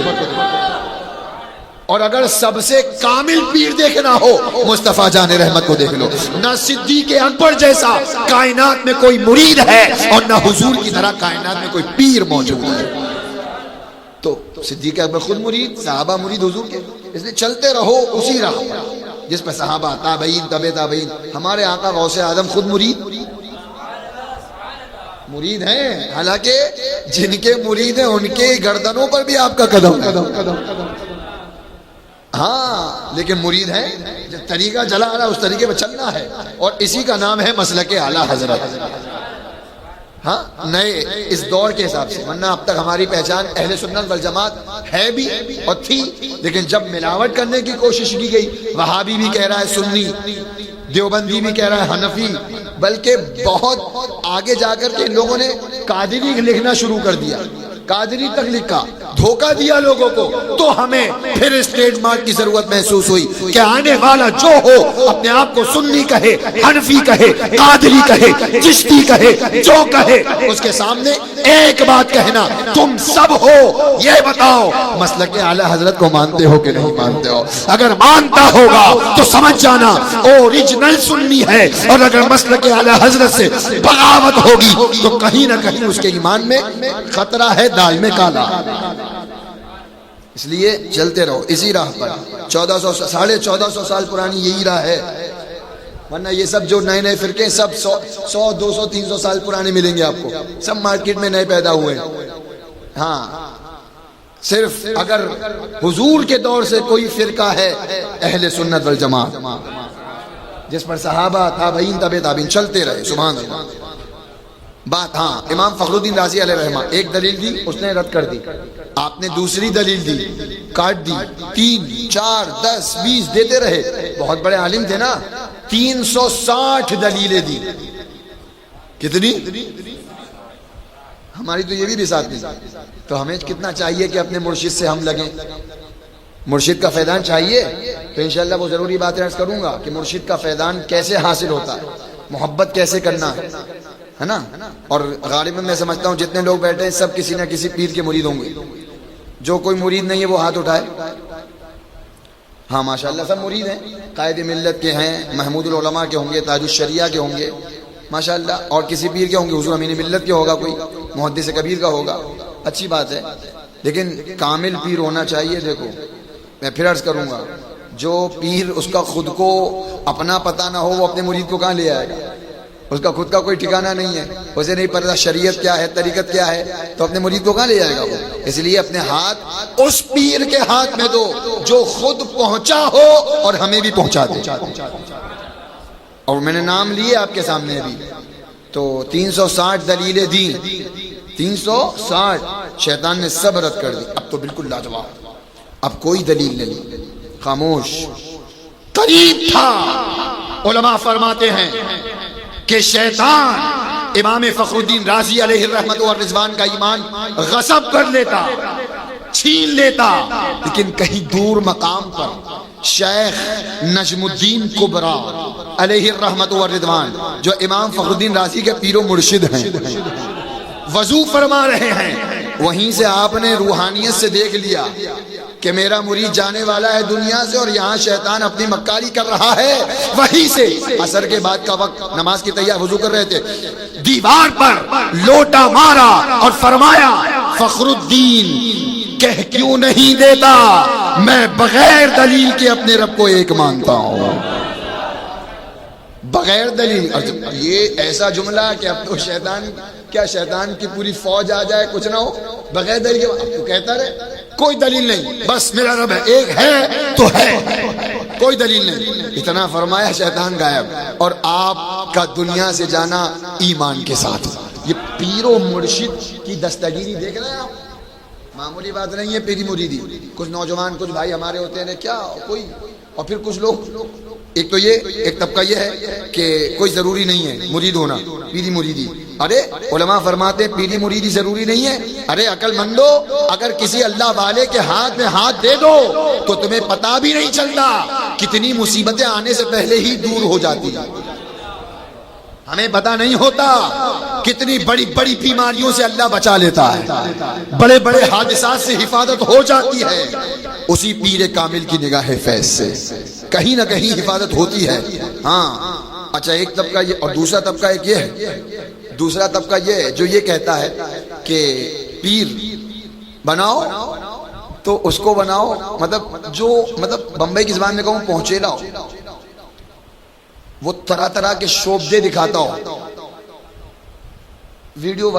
Speaker 1: اور اگر سب سے کامل پیر دیکھنا ہو مصطفیٰ جان رحمت کو دیکھ لو۔ نہ صدیق اکبر جیسا کائنات میں کوئی مرید ہے اور نہ حضور کی طرح کائنات میں کوئی پیر موجود ہے۔ تو صدیق اکبر خود مرید، صحابہ مرید حضور کے، اس لیے چلتے رہو اسی راہ جس پہ صحابہ، تابعین، تبع تابعین۔ ہمارے آقا غوث اعظم خود مرید ہیں، حالانکہ جن کے مرید ہیں ان کے گردنوں پر بھی آپ کا قدم ہے، ہاں، لیکن مرید ہیں، جب طریقہ چلا آ رہا ہے اس طریقے پہ چلنا ہے، اور اسی کا نام ہے مسلک اعلیٰ حضرت۔ ہاں، نئے اس دور کے حساب سے، ورنہ اب تک ہماری پہچان اہل سنت والجماعت ہے بھی اور تھی، لیکن جب ملاوٹ کرنے کی کوشش کی گئی، وہابی بھی کہہ رہا ہے سنی، دیوبندی بھی کہہ رہا ہے حنفی، بلکہ بہت آگے جا کر کے ان لوگوں نے قادری لکھنا شروع کر دیا، قادری تک لکھا، دھوکہ دیا لوگوں کو۔ تو ہمیں پھر اس ٹریڈ مارک کی ضرورت محسوس ہوئی کہ آنے والا جو ہو اپنے آپ کو سنی کہے، حنفی کہے، قادری کہے، چشتی کہے، جو کہے، اس کے سامنے ایک بات کہنا، تم سب ہو، یہ بتاؤ مسلک اعلیٰ حضرت کو مانتے ہو کہ نہیں مانتے ہو؟ اگر مانتا ہوگا تو سمجھ جانا اوریجنل سنی ہے، اور اگر مسلک اعلیٰ حضرت سے بغاوت ہوگی تو کہیں نہ کہیں اس کے ایمان میں خطرہ ہے، دال میں کالا۔ اس لیے چلتے رہو اسی راہ پر، 1400 سال پرانی یہی راہ ہے، ورنہ یہ سب جو نئے نئے فرقے سب 100 200 300 سال پرانے ملیں گے آپ کو، سب مارکیٹ میں نئے پیدا ہوئے ہیں۔ ہاں، صرف اگر حضور کے دور سے کوئی فرقہ ہے اہل سنت والجماعت، جس پر صحابہ، تابعین، تبع تابعین چلتے رہے، سبحان اللہ۔ بات، ہاں، امام فخر الدین رازی علیہ رحمہ ایک دلیل دی، اس نے رد کر دی، آپ نے دوسری دلیل دی، کاٹ دی، 3 4 10 20 دیتے رہے، بہت بڑے عالم تھے نا، 360 دلیلیں دی۔ کتنی؟ ہماری تو یہ بھی بساط نہیں۔ تو ہمیں کتنا چاہیے کہ اپنے مرشد سے ہم لگیں، مرشد کا فیضان چاہیے، تو انشاءاللہ وہ ضروری بات عرض کروں گا کہ مرشد کا فیضان کیسے حاصل ہوتا ہے، محبت کیسے کرنا ہے نا۔ اور غالباً میں سمجھتا ہوں جتنے لوگ بیٹھے ہیں سب کسی نہ کسی پیر کے مرید ہوں گے، جو کوئی مرید نہیں ہے وہ ہاتھ اٹھائے۔ ہاں ماشاءاللہ سب مرید ہیں، قائد ملت کے ہیں، محمود العلماء کے ہوں گے، تاج الشریعہ کے ہوں گے ماشاءاللہ، اور کسی پیر کے ہوں گے، حضور امین ملت کے ہوگا، کوئی محدث کبیر کا ہوگا، اچھی بات ہے، لیکن کامل پیر ہونا چاہیے۔ دیکھو میں پھر عرض کروں گا، جو پیر اس کا خود کو اپنا پتہ نہ ہو وہ اپنے مرید کو کہاں لے آئے گا؟ اس کا خود کا کوئی ٹھکانہ نہیں ہے، اسے نہیں پتہ شریعت کیا ہے، طریقت کیا ہے، تو اپنے مرید کو کہاں لے جائے گا وہ؟ اس لیے اپنے ہاتھ اس پیر کے ہاتھ میں دو جو خود پہنچا ہو اور ہمیں بھی پہنچا دے۔ اور میں نے نام لیے آپ کے سامنے ابھی، تو 360 دلیلیں دی، 360، شیطان نے سب رد کر دی، اب تو بالکل لاجواب، اب کوئی دلیل نہیں، خاموش۔ قریب تھا، علماء فرماتے ہیں کہ شیطان امام فخر الدین رازی علیہ الرحمت والرضوان کا ایمان غصب کر لیتا، چھین لیتا، لیکن کہیں دور مقام پر شیخ نجم الدین کبرا علیہ الرحمت والرضوان، جو امام فخر الدین رازی کے پیر و مرشد ہیں، وضو فرما رہے ہیں، وہیں سے آپ نے روحانیت سے دیکھ لیا کہ میرا مرید جانے والا ہے دنیا سے، اور یہاں شیطان اپنی مکاری کر رہا ہے۔ وہیں سے عصر کے بعد کا وقت، نماز کی تیار وضو کر رہے تھے، دیوار پر لوٹا مارا اور فرمایا فخر الدین کہہ کیوں نہیں دیتا میں بغیر دلیل کے اپنے رب کو ایک مانتا ہوں، بغیر دلیل۔ یہ ایسا جملہ کہ اب تو شیطان، کیا شیطان کی پوری فوج آ جائے کچھ نہ ہو، بغیر دلیل کے اب تو کہتا رہے کوئی دلیل نہیں، بس میرا رب ہے، ایک ہے تو ہے، کوئی دلیل نہیں۔ اتنا فرمایا شیطان غائب، اور آپ کا دنیا سے جانا ایمان کے ساتھ۔ یہ پیر و مرشد کی دستگیری دیکھ رہے ہیں آپ، معمولی بات نہیں ہے پیری مریدی۔ کچھ نوجوان، کچھ بھائی ہمارے ہوتے ہیں کیا کوئی، اور پھر کچھ لوگ، ایک تو یہ ایک طبقہ یہ ہے کہ کوئی ضروری نہیں ہے مرید ہونا، پیری مریدی۔ ارے علماء فرماتے ہیں پیری مریدی ضروری نہیں ہے۔ ارے عقل مندو، اگر کسی اللہ والے کے ہاتھ میں ہاتھ دے دو تو تمہیں پتہ بھی نہیں چلتا کتنی مصیبتیں آنے سے پہلے ہی دور ہو جاتی ہیں۔ ہمیں پتہ نہیں ہوتا کتنی بڑی بڑی بیماریوں سے اللہ بچا لیتا ہے، بڑے بڑے حادثات سے حفاظت ہو جاتی ہے اسی پیر کامل کی نگاہ فیض سے، کہیں نہ کہیں حفاظت ہوتی ہے۔ ہاں اچھا، ایک طبقہ یہ، اور دوسرا طبقہ ایک یہ ہے، دوسرا طبقہ یہ ہے جو یہ کہتا ہے کہ پیر بناؤ تو اس کو بناؤ، مطلب بمبئی کی زبان میں کہوں پہنچے لاؤ، وہ طرح طرح کے شوبدے دکھاتا ہو، ویڈیو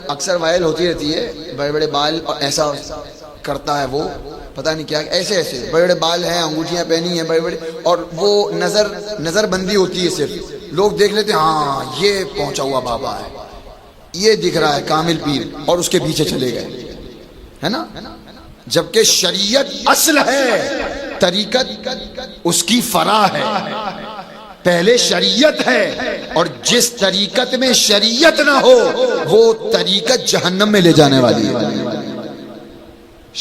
Speaker 1: اکثر وائرل ہوتی رہتی ہے، بڑے بڑے بال اور ایسا کرتا ہے وہ، پتہ نہیں کیا، ایسے ایسے بڑے بڑے بال ہیں، انگوٹھیاں پہنی ہیں بڑے بڑے، اور وہ نظر بندی ہوتی ہے، صرف لوگ دیکھ لیتے ہیں ہاں یہ پہنچا ہوا بابا ہے، یہ دکھ رہا ہے کامل پیر، اور اس کے پیچھے چلے گئے، ہے نا؟ جبکہ شریعت اصل ہے، طریقت اس کی فرع ہے، پہلے شریعت ہے، اور جس طریقت میں شریعت نہ ہو وہ طریقت جہنم میں لے جانے والی ہے،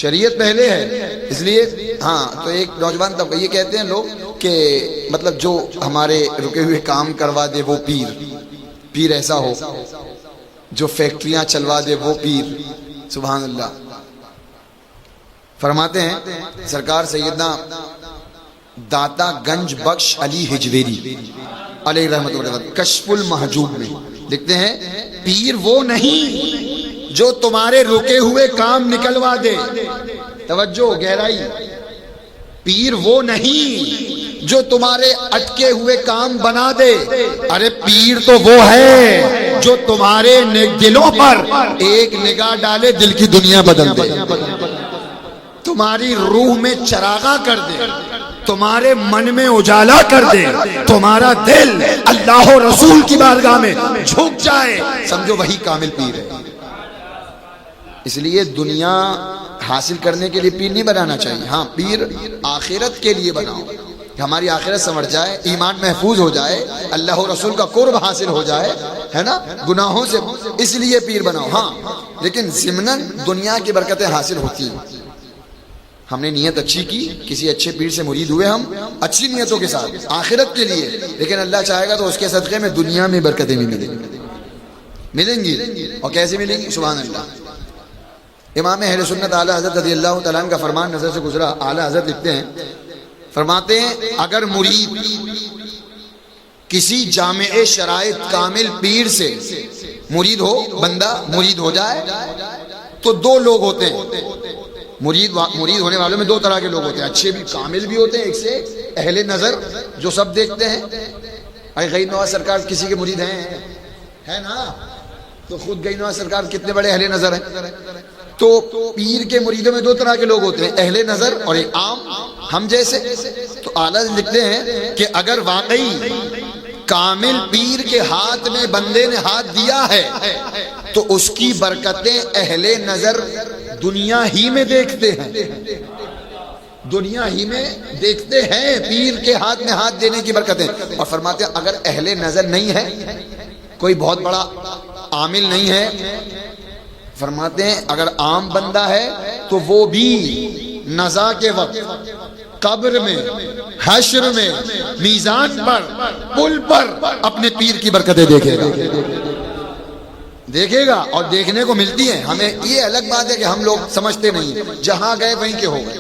Speaker 1: شریعت پہلے ہے۔ اس لیے ہاں، تو ایک نوجوان طبقہ یہ کہتے ہیں لوگ کہ مطلب جو ہمارے رکے ہوئے کام کروا دے وہ پیر ایسا ہو، جو فیکٹریاں چلوا دے وہ پیر، سبحان اللہ۔ فرماتے ہیں سرکار سیدنا داتا گنج بخش علی ہجویری علیہ رحمۃ اللہ کشف المحجوب میں لکھتے ہیں، پیر وہ نہیں جو تمہارے رکے ہوئے کام نکلوا دے، توجہ گہرائی، پیر وہ نہیں جو تمہارے اٹکے ہوئے کام بنا دے، ارے پیر تو وہ ہے جو تمہارے دلوں پر ایک نگاہ ڈالے، دل کی دنیا بدل دے، تمہاری روح میں چراغاں کر دے، تمہارے من میں اجالا کر دے، تمہارا دل اللہ و رسول کی بارگاہ میں جھک جائے، سمجھو وہی کامل پیر ہے۔ اس لیے دنیا حاصل کرنے کے لیے پیر نہیں بنانا چاہیے، ہاں پیر آخرت کے لیے بناؤ، ہماری آخرت سنور جائے، ایمان محفوظ ہو جائے، اللہ و رسول کا قرب حاصل ہو جائے، ہے نا، گناہوں سے، اس لیے پیر بناؤ، ہاں لیکن ضمناً دنیا کی برکتیں حاصل ہوتی ہیں۔ ہم نے نیت اچھی کی، کسی اچھے پیر سے مرید ہوئے ہم اچھی نیتوں کے ساتھ آخرت کے لیے، لیکن اللہ چاہے گا تو اس کے صدقے میں دنیا میں برکتیں بھی ملیں گی، اور کیسے ملیں گی؟ سبحان اللہ۔ امام اہل سنت اعلیٰ حضرت رضی اللہ تعالیٰ عنہ کا فرمان نظر سے گزرا، اعلیٰ حضرت لکھتے ہیں، فرماتے ہیں اگر مرید کسی جامع شرائط کامل پیر سے مرید ہو، بندہ مرید ہو جائے تو دو لوگ ہوتے ہیں، مرید ہونے والوں میں دو طرح کے لوگ ہوتے ہیں، اچھے بھی کامل بھی ہوتے ہیں، ایک سے اہل نظر جو سب دیکھتے ہیں۔ غیر نواز سرکار کسی کے مرید ہیں، ہے نا، تو خود غیر نواز سرکار کتنے بڑے اہل نظر ہیں۔ تو پیر کے مریدوں میں دو طرح کے لوگ ہوتے ہیں، اہل نظر اور ایک عام، ہم جیسے۔ تو اعلیٰ لکھتے ہیں کہ اگر واقعی کامل پیر کے ہاتھ میں بندے نے ہاتھ دیا ہے تو اس کی برکتیں اہل نظر دنیا ہی میں دیکھتے ہیں، دنیا ہی میں دیکھتے ہیں پیر کے ہاتھ میں ہاتھ دینے کی برکتیں۔ اور فرماتے ہیں اگر اہل نظر نہیں ہے، کوئی بہت بڑا عامل نہیں ہے، فرماتے ہیں اگر عام بندہ ہے تو وہ بھی نزا کے وقت، قبر میں، حشر میں، میزان پر، پل پر اپنے پیر کی برکتیں دیکھے گا اور دیکھنے کو ملتی ہیں ہمیں۔ یہ الگ بات ہے کہ ہم لوگ سمجھتے نہیں ہیں، جہاں گئے وہیں کے ہو گئے،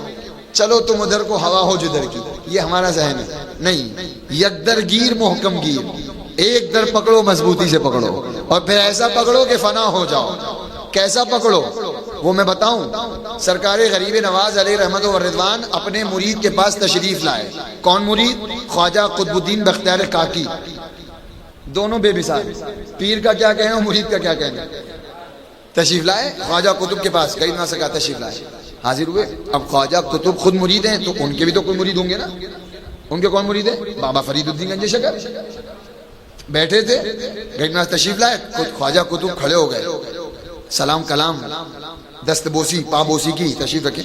Speaker 1: چلو تم ادھر کو ہوا ہو جدھر کی، یہ ہمارا ذہن ہے نہیں، یکدر گیر محکم گیر، ایک در پکڑو مضبوطی سے پکڑو، اور پھر ایسا پکڑو کہ فنا ہو جاؤ۔ کیسا پکڑو وہ میں بتاؤں، سرکار غریب نواز علیہ رحمت و رضوان اپنے مرید کے پاس تشریف لائے، کون مرید؟ خواجہ قطب الدین بختیار کاکی، دونوں بے مثال، پیر کا کیا کہنا مرید کا کیا کہنا۔ تشریف لائے خواجہ قطب کے پاس، کئی نہ سکا تشریف لائے، حاضر ہوئے۔ اب خواجہ قطب خود مرید ہیں تو ان کے بھی تو کوئی مرید ہوں گے نا، ان کے کون مرید ہیں؟ بابا فرید الدین گنج شکر بیٹھے تھے، گئی تشریف لائے، خواجہ قطب کھڑے ہو گئے، سلام کلام، دست بوسی پا بوسی کی، تشریف رکھے،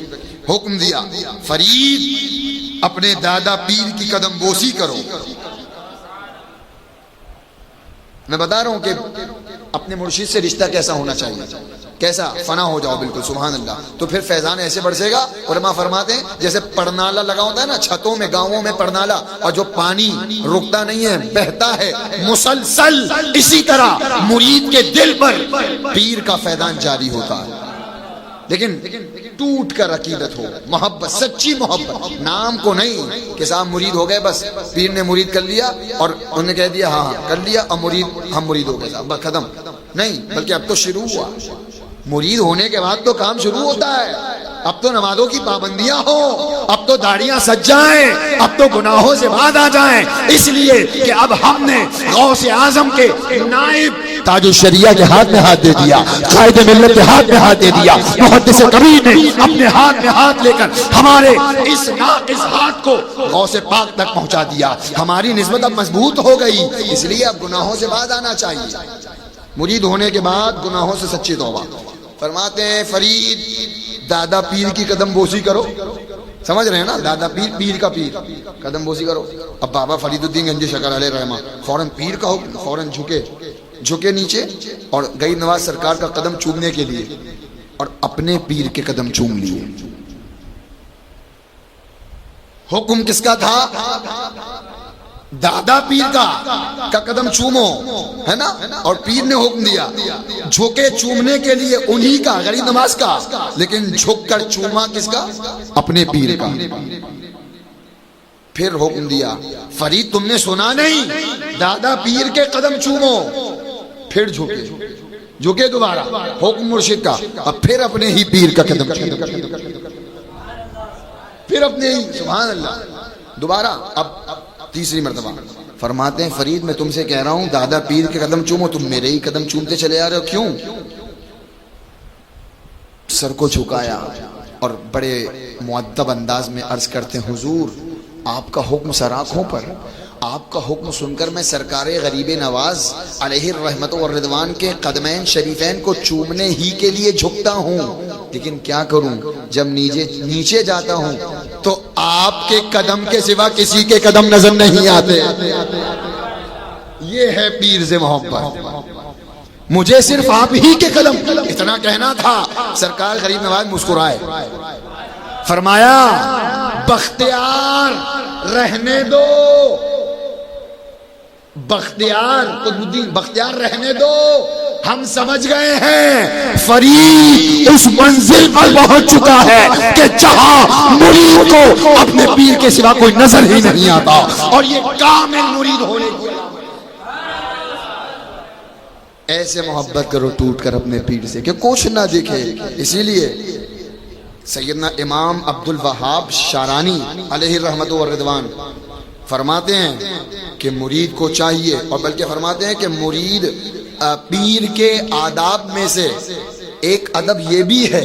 Speaker 1: حکم دیا فرید اپنے دادا پیر کی قدم بوسی کرو۔ میں بتا رہا ہوں کہ اپنے مرشد سے رشتہ کیسا ہونا چاہیے، کیسا فنا ہو جاؤ بالکل، سبحان اللہ، تو پھر فیضان ایسے برسے گا۔ علماء فرماتے ہیں جیسے پڑنالا لگا ہوتا ہے نا چھتوں میں، گاؤں میں پڑنالا، اور جو پانی رکتا نہیں ہے، بہتا ہے مسلسل، اسی طرح مرید کے دل پر پیر کا فیضان جاری ہوتا ہے، لیکن ٹوٹ کر عقیدت ہو، محبت، سچی محبت، نام کو نہیں کہ صاحب مرید ہو گئے، بس پیر نے مرید کر لیا اور انہوں نے کہہ دیا ہاں کر لیا، اور مرید ہم مرید ہو گئے صاحب بس ختم نہیں، بلکہ اب تو شروع ہوا۔ مرید ہونے کے بعد تو کام شروع ہوتا ہے، اب تو نمازوں کی پابندیاں ہوں، اب تو داڑیاں سج جائیں، اب تو گناہوں سے بعد آ جائیں، اس لیے کہ اب ہم نے غوث اعظم کے نائب تاج الشریعہ کے ہاتھ میں ہاتھ دے دیا، قائد ملت کے ہاتھ میں ہاتھ دے دیا، محدث کبیر نے اپنے ہاتھ میں ہاتھ لے کر ہمارے اس ناقص ہاتھ کو غوث پاک تک پہنچا دیا، ہماری نسبت اب مضبوط ہو گئی، اس لیے اب گناہوں سے بعد آنا چاہیے، مرید ہونے کے بعد گناہوں سے سچی توبہ۔ فرماتے ہیں فرید دادا پیر کی قدم بوسی کرو، سمجھ رہے ہیں نا، دادا پیر، پیر کا پیر، قدم بوسی کرو۔ اب بابا فرید الدین گنجی شکر علیہ رحمہ فوراً پیر کا حکم، فوراً جھکے نیچے اور غریب نواز سرکار کا قدم چومنے کے لیے، اور اپنے پیر کے قدم چوم لیے۔ حکم کس کا تھا؟ دادا پیر کا قدم چومو، ہے نا، اور پیر نے حکم دیا جھکے چومنے کے لیے انہی کا، غریب نواز کا، لیکن جھک کر چوما کس کا؟ اپنے پیر کا۔ پھر حکم دیا فرید تم نے سنا نہیں، دادا پیر کے قدم چومو، پھر جھکے دوبارہ، حکم مرشد کا، اب پھر اپنے ہی پیر کا قدم چومو، پھر اپنے ہی، سبحان اللہ، دوبارہ، اب تیسری مرتبہ۔ فرماتے ہیں فرید میں تم سے کہہ رہا ہوں دادا پیر کے قدم چومو، تم میرے ہی قدم چومتے چلے آ رہے ہو، کیوں؟ سر کو جھکایا اور بڑے مؤدب انداز میں عرض کرتے ہیں حضور آپ کا حکم سراخوں پر، آپ کا حکم سن کر میں سرکار غریب نواز علیہ الرحمت والرضوان کے قدمین شریفین کو چومنے ہی کے لیے جھکتا ہوں، لیکن کیا کروں جب نیچے جاتا ہوں تو آپ کے قدم کے سوا کسی کے قدم نظر نہیں آتے۔ یہ ہے پیر سے محبت، مجھے صرف آپ ہی کے قدم، اتنا کہنا تھا۔ سرکار غریب نواز مسکرائے، فرمایا بختیار رہنے دو، بختیار رہنے دو، ہم سمجھ گئے ہیں فرید اس منزل پر پہنچ چکا ہے کہ جہاں مرید کو اپنے پیر کے سوا کوئی نظر ہی نہیں آتا، اور یہ کامل مرید ہونے کی ایسے محبت کرو ٹوٹ کر اپنے پیر سے کہ کچھ نہ دکھے۔ اسی لیے سیدنا امام عبد الوہاب شارانی علیہ الرحمت والرضوان فرماتے ہیں کہ مرید کو چاہیے، اور بلکہ فرماتے ہیں کہ مرید پیر کے آداب میں سے ایک ادب یہ بھی ہے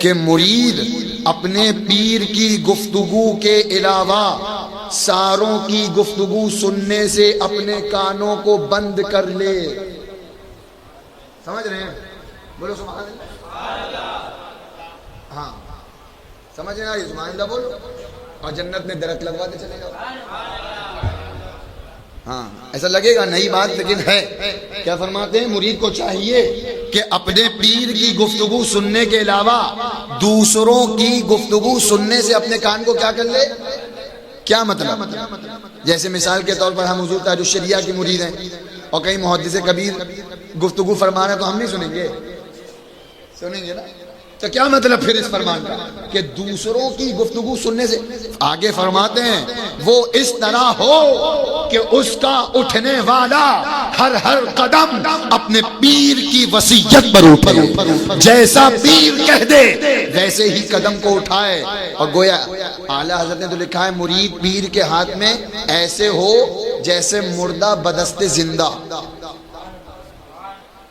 Speaker 1: کہ مرید اپنے پیر کی گفتگو کے علاوہ ساروں کی گفتگو سننے سے اپنے کانوں کو بند کر لے۔ سمجھ رہے ہیں؟ بولو سبحان اللہ۔ ہاں سمجھ رہے ہیں؟ سبحان اللہ بولو، اور جنت میں درخت لگواتے چلے جاؤ۔ ہاں ایسا لگے گا نئی بات، لیکن ہے۔ کیا فرماتے ہیں؟ مرید کو چاہیے کہ اپنے پیر کی گفتگو سننے کے علاوہ دوسروں کی گفتگو سننے سے اپنے کان کو کیا کر لے۔ کیا مطلب؟ جیسے مثال کے طور پر ہم حضور تاج الشریعہ کی مرید ہیں، اور کہیں محدث کبیر گفتگو فرما رہے ہیں تو ہم نہیں سنیں گے؟ سنیں گے نا؟ تو کیا مطلب پھر اس فرمان کا کہ دوسروں کی گفتگو سننے سے؟ آگے فرماتے ہیں وہ اس طرح ہو کہ اس کا اٹھنے والا ہر قدم اپنے پیر کی وصیت پر اٹھے، جیسا پیر کہہ دے ویسے ہی قدم کو اٹھائے۔ اور گویا اعلیٰ حضرت نے تو لکھا ہے مرید پیر کے ہاتھ میں ایسے ہو جیسے مردہ بدست زندہ،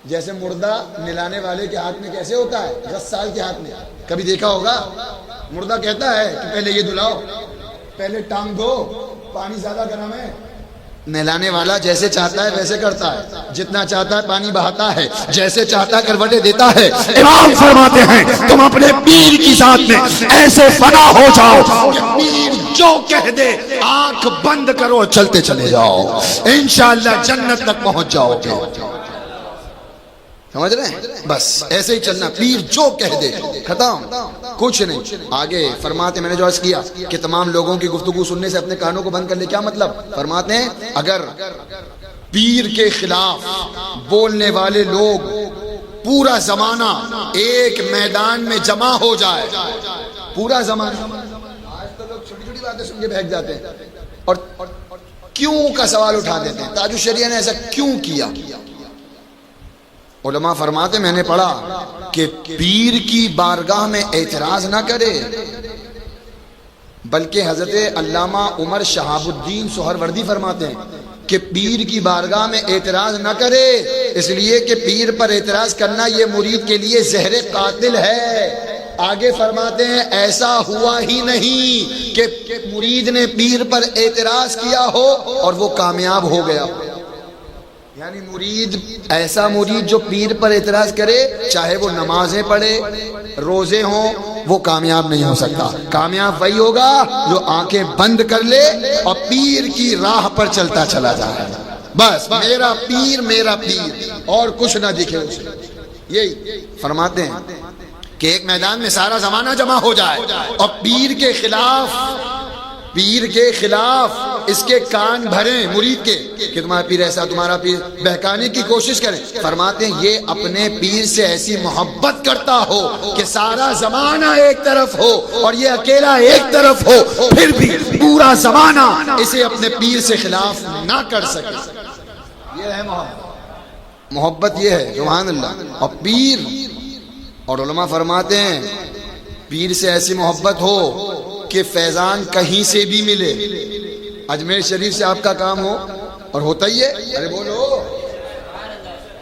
Speaker 1: جیسے مردہ نلانے والے کے ہاتھ میں کیسے ہوتا ہے، 10 سال کے ہاتھ میں کبھی دیکھا ہوگا؟ مردہ کہتا ہے کہ پہلے یہ دھلاؤ، پہلے ٹانگ دو، پانی زیادہ گرم ہے۔ نہلانے والا جیسے چاہتا ہے ویسے کرتا ہے، جتنا چاہتا ہے پانی بہاتا ہے، جیسے چاہتا ہے کروٹیں دیتا ہے۔ امام فرماتے ہیں تم اپنے پیر کی ذات میں ایسے فنا ہو جاؤ کہ پیر جو کہہ دے آنکھ بند کرو چلتے چلے جاؤ، انشاءاللہ جنت تک پہنچ جاؤ گے. سمجھ رہے ہیں؟ بس ایسے ہی چلنا. پیر جو کہہ دے ختم، کچھ نہیں آگے. فرماتے میں نے جو عرض کیا کہ تمام لوگوں کی گفتگو سننے سے اپنے کانوں کو بند کر لے، کیا مطلب؟ فرماتے ہیں اگر پیر کے خلاف بولنے والے لوگ پورا زمانہ ایک میدان میں جمع ہو جائے، پورا زمانہ. آج تو لوگ چھوٹی چھوٹی باتیں سن کے بہک جاتے ہیں اور کیوں کا سوال اٹھا دیتے ہیں. تاج الشریعہ نے ایسا کیوں کیا؟ علماء فرماتے میں نے پڑھا کہ پیر کی بارگاہ میں اعتراض نہ کرے، بلکہ حضرت علامہ عمر شہاب الدین سہروردی فرماتے ہیں کہ پیر کی بارگاہ میں اعتراض نہ کرے، اس لیے کہ پیر پر اعتراض کرنا یہ مرید کے لیے زہر قاتل ہے. آگے فرماتے ہیں ایسا ہوا ہی نہیں کہ مرید نے پیر پر اعتراض کیا ہو اور وہ کامیاب ہو گیا ہو. یعنی مرید، ایسا مرید جو پیر پر اعتراض کرے، چاہے وہ نمازیں پڑھے، روزے ہوں، وہ کامیاب نہیں ہو سکتا. کامیاب وہی ہوگا جو آنکھیں بند کر لے اور پیر کی راہ پر چلتا چلا جائے. بس میرا پیر میرا پیر، اور کچھ نہ دکھے اسے. یہی فرماتے ہیں کہ ایک میدان میں سارا زمانہ جمع ہو جائے اور پیر کے خلاف اس کے کان بھریں مرید کے کہ تمہارا پیر ایسا، تمہارا پیر، بہکانے کی کوشش کریں. فرماتے ہیں یہ اپنے پیر سے ایسی محبت کرتا ہو کہ سارا زمانہ ایک طرف ہو اور یہ اکیلا ایک طرف ہو، پھر بھی پورا زمانہ اسے اپنے پیر سے خلاف نہ کر سکے. یہ ہے محبت، یہ ہے سبحان اللہ. اور پیر، اور علماء فرماتے ہیں پیر سے ایسی محبت ہو کہ فیضان کہیں سے بھی ملے. اجمیر شریف سے آپ کا کام ہو، اور ہوتا ہی ہے، ارے بولو.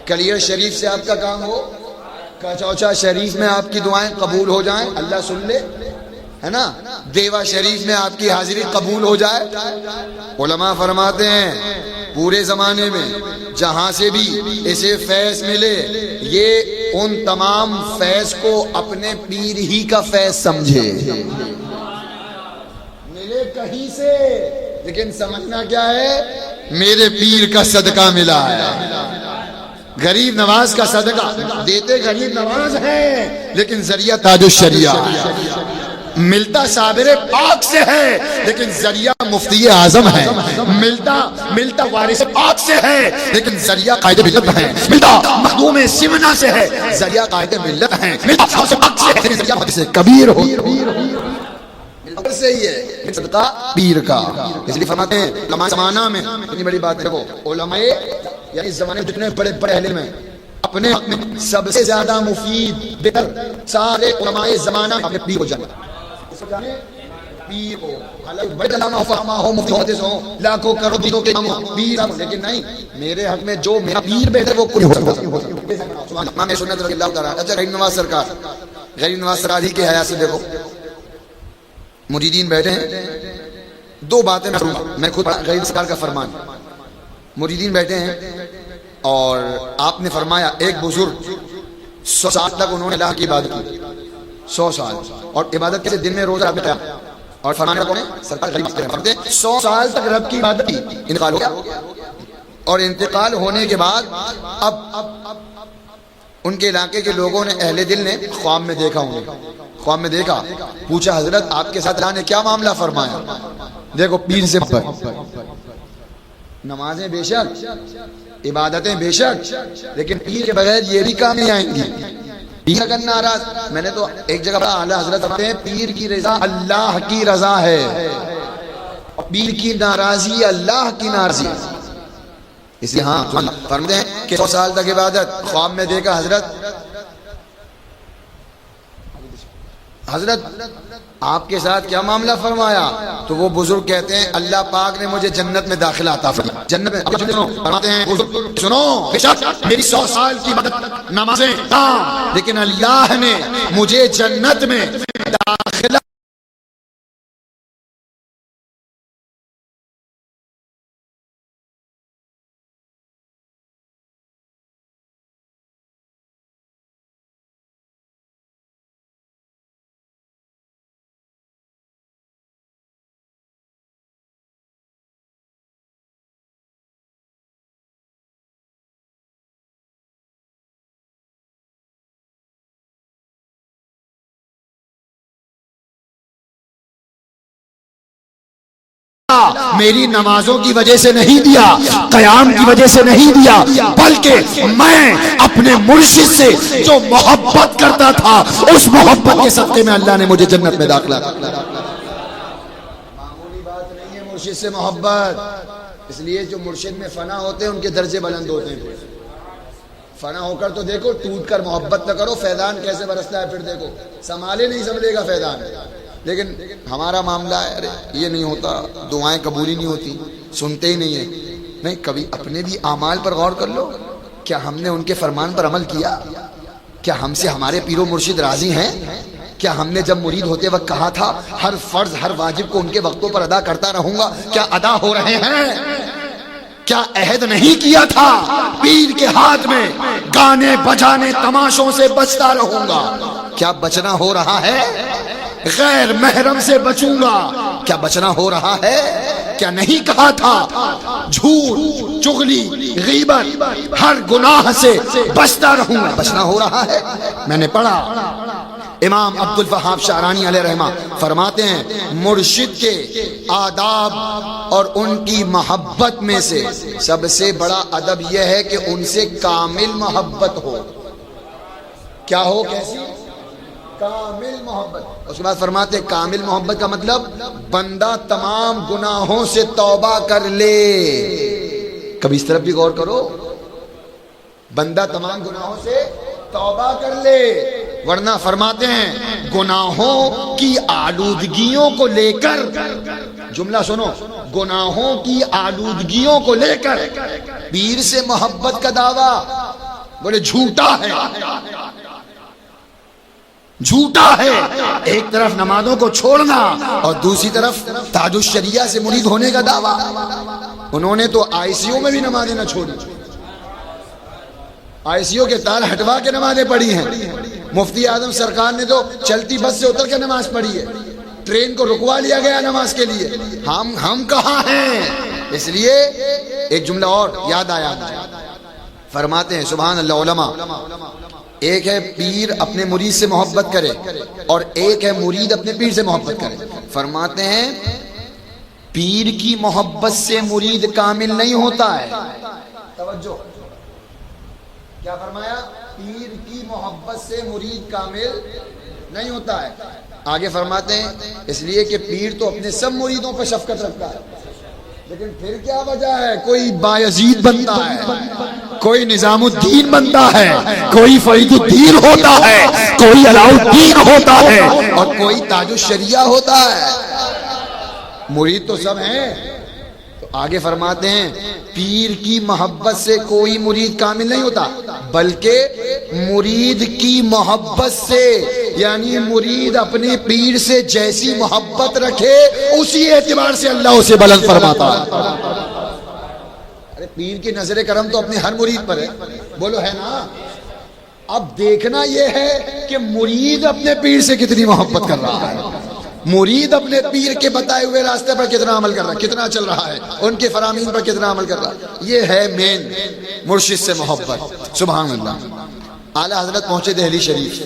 Speaker 1: کلیر شریف سے آپ کا کام ہو، کچوچا شریف میں آپ کی دعائیں قبول ہو جائیں، اللہ سن لے، ہے نا. دیوا شریف میں آپ کی حاضری قبول ہو جائے. علماء فرماتے ہیں پورے زمانے میں جہاں سے بھی اسے فیض ملے، یہ ان تمام فیض کو اپنے پیر ہی کا فیض سمجھے. ملے کہیں سے، لیکن سمجھنا کیا ہے؟ میرے پیر کا صدقہ ملا ہے. غریب نواز کا صدقہ دیتے غریب نواز ہے، لیکن ذریعہ تاج الشریعہ ملتا صابر پاک سے ہے، لیکن ذریعہ مفتی اعظم ہے. ملتا وارث پاک سے ہے، لیکن ذریعہ قائد ملت ہے. ملتا مخدوم سمنا سے ہے، ذریعہ قائد ملت ہے. ملتا غوث پاک سے ہے، ذریعہ محدث کبیر ہو. سے ہی ہے صدقہ پیر کا. اس لیے فرماتے ہیں علماء زمانہ میں اتنی بڑی بات ہے، وہ علماء یعنی اس زمانے میں جتنے بڑے بڑے علم ہیں، اپنے حق میں سب سے زیادہ مفید بہتر سارے علماء زمانہ اپنے پیر ہو جانے. پیر ہو، حالانکہ بڑے علامہ فہمہ ہو، مفتی محدث ہو، لاکھوں کروڑوں کے امام ہو، پیر، لیکن نہیں، میرے حق میں جو میرا پیر بہتر وہ کوئی ہو سکتا. امام سنت رضی اللہ تعالیٰ. اچھا غریب نواز سرکار ہی کے حیا سے دیکھو، مریدین بیٹھے ہیں، دو باتیں میں خود غریب سرکار کا فرمان. مریدین بیٹھے ہیں اور آپ نے فرمایا ایک بزرگ 100 سال تک انہوں نے اللہ کی عبادت کی، 100 سال، اور عبادت کے دن میں روزہ رب قیام، اور فرمانے کون ہے؟ سرکار غریب فرماتے ہیں 100 سال تک رب کی عبادت کی، انتقال ہو گیا، اور انتقال ہونے کے بعد اب ان کے علاقے کے لوگوں نے، اہل دل نے خواب میں دیکھا انہیں، خواب میں دیکھا، پوچھا حضرت آپ کے ساتھ اللہ نے کیا معاملہ فرمایا؟ دیکھو پیر سے نمازیں بے شک، عبادتیں بے شک، لیکن پیر کے بغیر یہ بھی کام نہیں آئیں گی. پیر اگر ناراض، میں نے تو ایک جگہ پڑھا اعلیٰ حضرت فرماتے ہیں پیر کی رضا اللہ کی رضا ہے، پیر کی ناراضی اللہ کی ناراضی. اس لیے ہاں فرماتے ہیں کہ 100 سال تک عبادت، خواب میں دیکھا حضرت آپ کے ساتھ کیا معاملہ فرمایا؟ تو وہ بزرگ کہتے ہیں اللہ پاک نے مجھے جنت میں داخلہ عطا فرمایا. جنت میں فرماتے ہیں سنو، بے شک میری 100 سال کی عبادت، نمازیں، لیکن اللہ نے مجھے جنت میں داخلہ میری نمازوں کی وجہ سے نہیں دیا، قیام کی وجہ سے نہیں دیا، بلکہ میں اپنے مرشد سے جو محبت کرتا تھا اس محبت کے صدقے میں اللہ نے مجھے جنت میں داخلہ دیا۔ معمولی بات نہیں ہے مرشد سے محبت، اس لیے جو مرشد میں فنا ہوتے ہیں ان کے درجے بلند ہوتے ہیں۔ فنا ہو کر تو دیکھو، ٹوٹ کر محبت نہ کرو، فیضان کیسے برستا ہے پھر دیکھو، سنبھالے نہیں سنبھلے گا فیضان۔ لیکن ہمارا معاملہ ہے، ارے یہ نہیں ہوتا، دعائیں قبول ہی نہیں ہوتی، سنتے ہی نہیں ہیں۔ نہیں، کبھی اپنے بھی اعمال پر غور کر لو، کیا ہم نے ان کے فرمان پر عمل کیا؟ کیا ہم سے ہمارے پیر و مرشد راضی ہیں؟ کیا ہم نے جب مرید ہوتے وقت کہا تھا ہر فرض ہر واجب کو ان کے وقتوں پر ادا کرتا رہوں گا، کیا ادا ہو رہے ہیں؟ کیا عہد نہیں کیا تھا پیر کے ہاتھ میں گانے بجانے تماشوں سے بچتا رہوں گا، کیا بچنا ہو رہا ہے؟ غیر محرم سے بچوں گا، کیا بچنا ہو رہا ہے؟ کیا نہیں کہا تھا جھوٹ چغلی غیبت ہر گناہ سے بچتا رہوں گا، بچنا ہو رہا ہے؟ میں نے پڑھا امام عبد الوہاب شعرانی علیہ رحمہ فرماتے ہیں مرشد کے آداب اور ان کی محبت میں سے سب سے بڑا ادب یہ ہے کہ ان سے کامل محبت ہو۔ کیا ہو؟ کیسی؟ کامل محبت۔ اس کے بعد فرماتے ہیں کامل محبت کا مطلب بندہ تمام گناہوں سے توبہ کر لے۔ کبھی اس طرف بھی غور کرو، بندہ تمام گناہوں سے توبہ کر لے، ورنہ فرماتے ہیں گناہوں کی آلودگیوں کو لے کر، جملہ سنو، گناہوں کی آلودگیوں کو لے کر پیر سے محبت کا دعویٰ بولے جھوٹا ہے، جھوٹا ہے۔ ایک طرف نمازوں کو چھوڑنا اور دوسری طرف تاج الشریعہ سے مرید ہونے کا دعویٰ۔ انہوں نے تو آئی سی یو میں بھی نمازیں نہ چھوڑی، آئی سی یو کے تار ہٹوا کے نمازیں پڑھی ہیں۔ مفتی اعظم سرکار نے تو چلتی بس سے اتر کے نماز پڑھی ہے، ٹرین کو رکوا لیا گیا نماز کے لیے۔ ہم کہاں ہیں؟ اس لیے ایک جملہ اور یاد آیا، فرماتے ہیں سبحان اللہ علماء، ایک ہے پیر اپنے مرید سے محبت کرے اور ایک ہے مرید اپنے پیر سے محبت کرے۔ فرماتے ہیں پیر کی محبت سے مرید کامل نہیں ہوتا ہے۔ توجہ، کیا فرمایا؟ پیر کی محبت سے مرید کامل نہیں ہوتا ہے۔ آگے فرماتے ہیں اس لیے کہ پیر تو اپنے سب مریدوں پر شفقت رکھتا ہے، لیکن پھر کیا وجہ ہے؟ کوئی بایزید بنتا ہے، کوئی نظام الدین بنتا ہے، کوئی فرید الدین ہوتا ہے، کوئی علاء الدین ہوتا ہے اور کوئی تاج الشریعہ ہوتا ہے۔ مرید تو سب ہیں۔ تو آگے فرماتے ہیں پیر کی محبت سے کوئی مرید کامل نہیں ہوتا، بلکہ مرید کی محبت سے، یعنی مرید اپنے پیر سے جیسی محبت رکھے اسی اعتبار سے اللہ اسے بلند فرماتا ہے۔ ارے پیر کی نظر کرم تو اپنے ہر مرید پر ہے، بولو ہے نا؟ اب دیکھنا یہ ہے کہ مرید اپنے پیر سے کتنی محبت کر رہا ہے، مرید اپنے پیر کے بتائے ہوئے راستے پر کتنا عمل کر رہا ہے، کتنا چل رہا ہے، ان کے فرامین پر کتنا عمل کر رہا ہے۔ یہ ہے مین مرشد سے محبت۔ سبحان اللہ۔ اعلی حضرت پہنچے دہلی شریف۔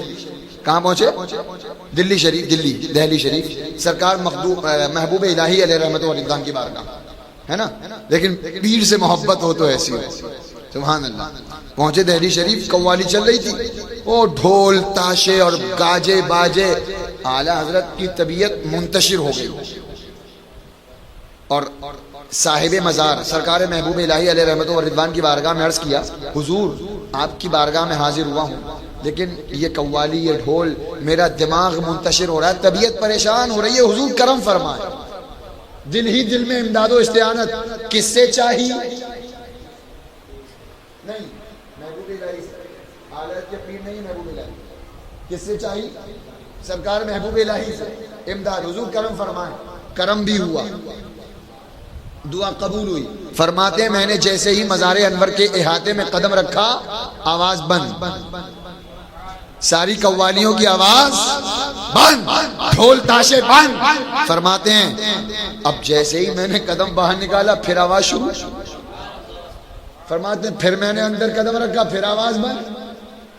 Speaker 1: کہاں پہنچے؟ دلی شریف، دہلی شریف۔ سرکار محبوب الہی علیہ رحمت و رضوان کی بارگاہ ہے نا، لیکن پیر سے محبت ہو تو ایسی ہو۔ سبحان اللہ۔ پہنچے دہلی شریف، قوالی چل رہی تھی، وہ ڈھول تاشے اور گاجے باجے، اعلی حضرت کی طبیعت منتشر ہو گئی اور صاحب مزار سرکار محبوب الہی علیہ رحمت و رضوان کی بارگاہ میں عرض کیا حضور آپ کی بارگاہ میں حاضر ہوا ہوں، لیکن یہ قوالی یہ ڈھول میرا دماغ منتشر ہو رہا ہے، طبیعت پریشان ہو رہی ہے، حضور کرم فرمائے۔ دل ہی دل میں امداد و استعانت کس سے چاہیے؟ نہیں، محبوب الہی سے، اعلی حضرت کے پیر نہیں، محبوب الہی کس سے چاہیے؟ سرکار محبوب الہی سے امداد، حضور کرم فرمائے۔ کرم بھی ہوا، دعا قبول ہوئی۔ فرماتے ہیں میں نے جیسے ہی مزار انور کے احاطے میں قدم رکھا، آواز بند، ساری قوالیوں کی آواز بند، ڈھول تاشے بند۔ فرماتے ہیں اب جیسے ہی میں نے قدم باہر نکالا پھر آواز شروع۔ فرماتے ہیں پھر میں نے اندر قدم رکھا، پھر آواز بند،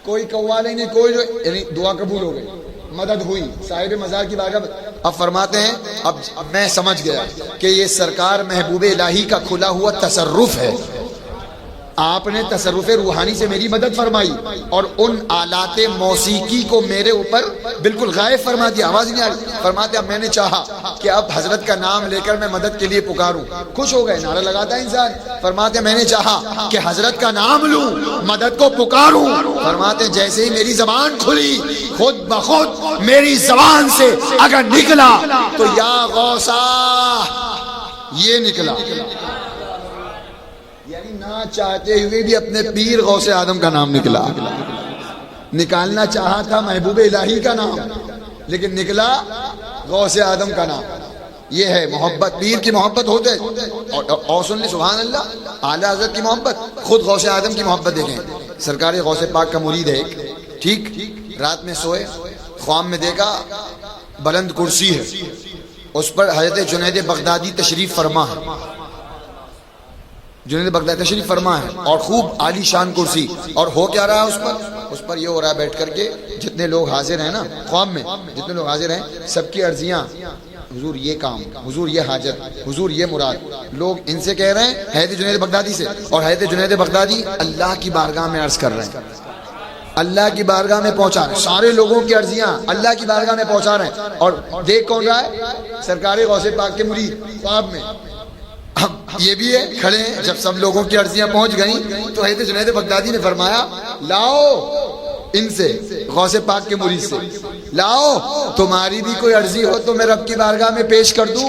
Speaker 1: کوئی قوالی نہیں، کوئی یعنی دعا قبول ہو گئی۔ مدد ہوئی صاحب مزار کی بارگاہ میں. اب فرماتے ہیں اب میں سمجھ گیا کہ یہ سرکار محبوب الہی کا کھلا ہوا تصرف ہے. آپ نے تصرف روحانی سے میری مدد فرمائی اور ان آلات موسیقی کو میرے اوپر بالکل غائب فرما دیا, آواز نہیں آ رہی. فرماتے اب میں نے چاہا کہ اب حضرت کا نام لے کر میں مدد کے لیے پکاروں. خوش ہو گئے, نعرہ لگاتا ہے انسان. فرماتے میں نے چاہا کہ حضرت کا نام لوں, مدد کو پکاروں. فرماتے جیسے ہی میری زبان کھلی, خود بخود میری زبان سے اگر نکلا تو یا غوثا یہ نکلا. یعنی نہ چاہتے ہوئے بھی اپنے پیر غوث آدم کا نام نکلا. نکالنا چاہا تھا محبوب الہی کا نام, لیکن نکلا غوث آدم کا نام. یہ ہے محبت, پیر کی محبت ہوتے. اور سن لیں سبحان اللہ, اعلیٰ حضرت کی محبت, خود غوث آدم کی محبت دیکھیں. سرکار غوث پاک کا مرید ہے ایک, ٹھیک, رات میں سوئے, خواب میں دیکھا بلند کرسی ہے, اس پر حضرت جنید بغدادی تشریف فرما ہے. جنید بغدادی تشریف فرما ہے اور خوب عالی شان کرسی. اور ہو کیا رہا ہے اس پر یہ ہو رہا ہے بیٹھ کر کے, جتنے لوگ حاضر ہیں نا خواب میں, جتنے لوگ حاضر ہیں سب کی عرضیاں, حضور یہ کام, حضور یہ حاجت, حضور یہ مراد. لوگ ان سے کہہ رہے ہیں حضرت جنید بغدادی سے, اور حضرت جنید بغدادی اللہ کی بارگاہ میں عرض کر رہے ہیں, اللہ کی بارگاہ میں پہنچا رہے ہیں. سارے لوگوں کی عرضیاں اللہ کی بارگاہ میں پہنچا رہے ہیں. اور دیکھ کون رہا ہے؟ سرکار غوث پاک کے مرید خواب میں. یہ بھی ہے کھڑے ہیں. جب سب لوگوں کی عرضیاں پہنچ گئیں تو حضرت جنید بغدادی نے فرمایا لاؤ ان سے, غوث پاک کے مرید سے, لاؤ تمہاری بھی کوئی عرضی ہو تو میں رب کی بارگاہ میں پیش کر دوں.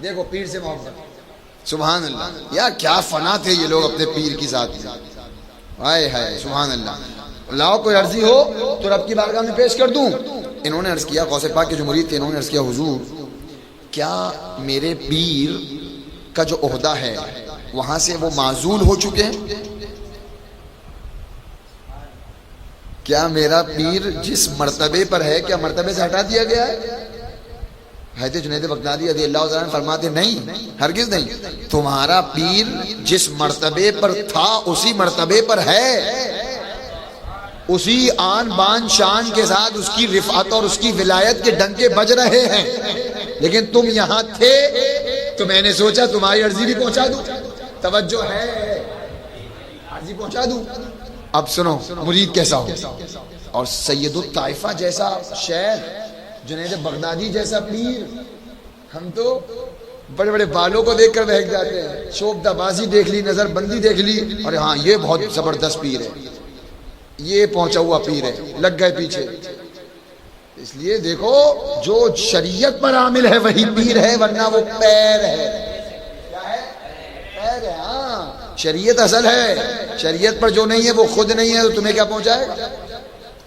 Speaker 1: دیکھو پیر سے محبت, سبحان اللہ. یا کیا فنا تھے یہ لوگ اپنے پیر کی ذات میں, ہائے ہائے سبحان اللہ. لاؤ کوئی عرضی ہو تو رب کی بارگاہ میں پیش کر دوں. انہوں نے عرض کیا, غوث پاک کے جو مرید تھے انہوں نے عرض کیا حضور کیا میرے پیر کا جو عہدہ ہے وہاں سے وہ معزول ہو چکے ہیں؟ کیا میرا پیر جس مرتبے پر ہے کیا مرتبے سے ہٹا دیا گیا ہے؟ حضرت جنید بغدادی رضی اللہ عنہ فرماتے نہیں, ہرگز نہیں. تمہارا پیر جس مرتبے پر تھا اسی مرتبے پر ہے, اسی آن بان شان کے ساتھ اس کی رفعت اور اس کی ولایت کے ڈنکے بج رہے ہیں. لیکن تم یہاں تھے تو میں نے سوچا تمہاری عرضی بھی پہنچا دوں. توجہ ہے, عرضی پہنچا دوں. اب سنو مرید کیسا ہو, اور سید الطائفہ جیسا شیخ, جنید بغدادی جیسا پیر. ہم تو بڑے بڑے بالوں کو دیکھ کر بہک جاتے ہیں, شوبدہ بازی دیکھ لی, نظر بندی دیکھ لی, اور ہاں یہ بہت زبردست پیر ہے, یہ پہنچا ہوا پیر ہے, لگ گئے پیچھے. اس لیے دیکھو جو شریعت پر عامل ہے وہی پیر ہے, ورنہ وہ پیر ہے. کیا ہے؟ پیر ہے. ہاں شریعت اصل ہے, شریعت پر جو نہیں ہے وہ خود نہیں ہے, تو تمہیں کیا پہنچائے گا.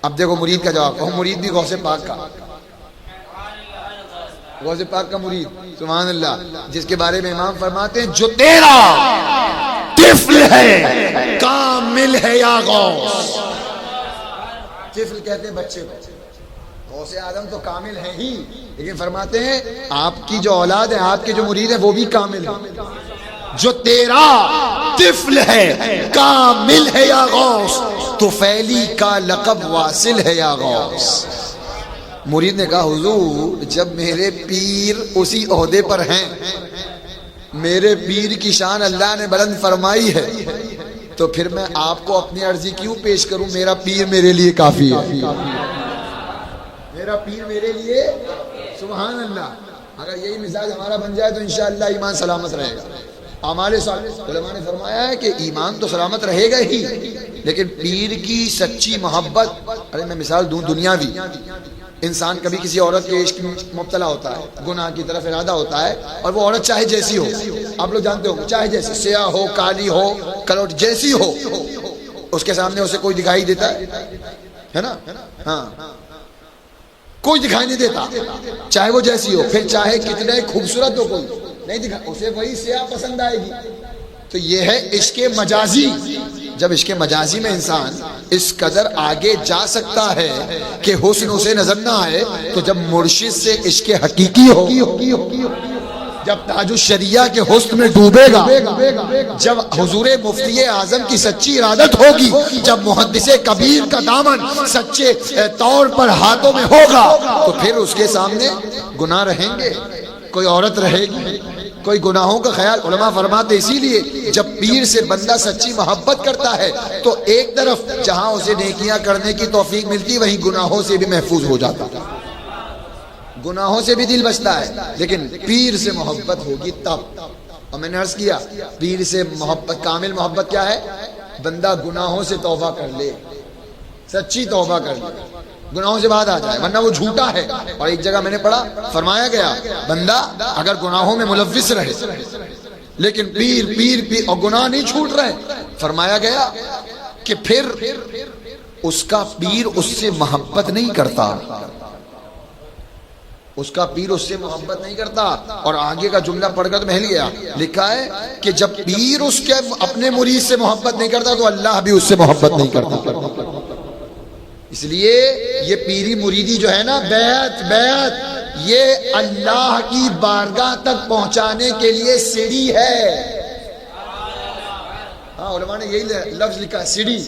Speaker 1: اب دیکھو مرید کا جواب, مرید بھی غوث پاک کا, غوث پاک کا مرید, سبحان اللہ, جس کے بارے میں امام فرماتے ہیں جو تیرا طفل ہے کامل ہے یا غوث. طفل کہتے ہیں بچے کو, غوث آدم تو کامل ہے ہی, لیکن فرماتے ہیں آپ کی جو اولاد ہے, آپ کے جو مرید ہیں وہ بھی کامل ہے. جو تیرا طفل ہے کامل ہے یا غوث, تو فیلی کا لقب واصل ہے یا غوث. مرید نے کہا حضور جب میرے پیر اسی عہدے پر ہیں, میرے پیر کی شان اللہ نے بلند فرمائی ہے, تو پھر میں آپ کو اپنی عرضی کیوں پیش کروں؟ میرا پیر میرے لیے کافی ہے, میرا پیر میرے لیے, سبحان اللہ. اگر یہی مزاج ہمارا بن جائے تو انشاءاللہ ایمان سلامت رہے گا. اعمال صالحہ علماء نے فرمایا ہے کہ ایمان تو سلامت رہے گا ہی, لیکن پیر کی سچی محبت, ارے میں مثال دوں دنیاوی, انسان کبھی کسی عورت کے عشق میں مبتلا ہوتا ہے, گناہ کی طرف ارادہ ہوتا ہے, اور وہ عورت چاہے جیسی ہو, آپ لوگ جانتے ہو, چاہے جیسی, سیاہ ہو, کالی ہو, کلوٹ جیسی ہو, اس کے سامنے اسے کوئی دکھائی دیتا ہے نا, ہاں کوئی دکھائی نہیں دیتا, چاہے وہ جیسی ہو, پھر چاہے کتنے خوبصورت ہو, کوئی نہیں دکھا, اسے وہی سیاہ پسند آئے گی. تو یہ ہے عشق مجازی. جب عشق مجازی میں انسان اس قدر آگے جا سکتا ہے کہ حسن اسے نظر نہ آئے, تو جب مرشد سے عشق حقیقی ہو, جب تاج الشریعہ کے حسن میں ڈوبے گا، جب حضور مفتی اعظم کی سچی ارادت ہوگی، جب محدث کبیر کا دامن سچے طور پر ہاتھوں میں ہوگا، تو پھر اس کے سامنے گناہ رہیں گے، کوئی عورت رہے گی، کوئی گناہوں کا خیال۔ علماء فرماتے اسی لیے جب پیر سے بندہ سچی محبت کرتا ہے تو ایک طرف جہاں اسے نیکیاں کرنے کی توفیق ملتی، وہیں گناہوں سے بھی محفوظ ہو جاتا، گناہوں سے بھی دل بچتا ہے۔ لیکن پیر سے محبت ہوگی تب، اور میں نے عرض کیا پیر سے محبت، کامل محبت کیا ہے؟ بندہ گناہوں سے توبہ کر لے، سچی توبہ کر لے، گناہوں سے بعد آ جائے، ورنہ وہ جھوٹا ہے۔ اور ایک جگہ میں نے پڑھا، فرمایا گیا بندہ اگر گناہوں میں ملوث رہے لیکن پیر اور گناہ نہیں چھوٹ رہے، فرمایا گیا کہ پھر اس کا پیر اس سے محبت نہیں کرتا، اس کا پیر اس سے محبت نہیں کرتا۔ اور آگے کا جملہ پڑھ کر تو میں ہل گیا، لکھا ہے کہ جب پیر اس کے اپنے مرید سے محبت نہیں کرتا تو اللہ بھی اس سے محبت نہیں کرتا۔ اس لیے یہ پیری مریدی جو ہے نا، بیعت یہ اللہ کی بارگاہ تک پہنچانے کے لیے سیڑھی ہے۔ ہاں علماء نے یہی لفظ لکھا ہے، سیڑھی۔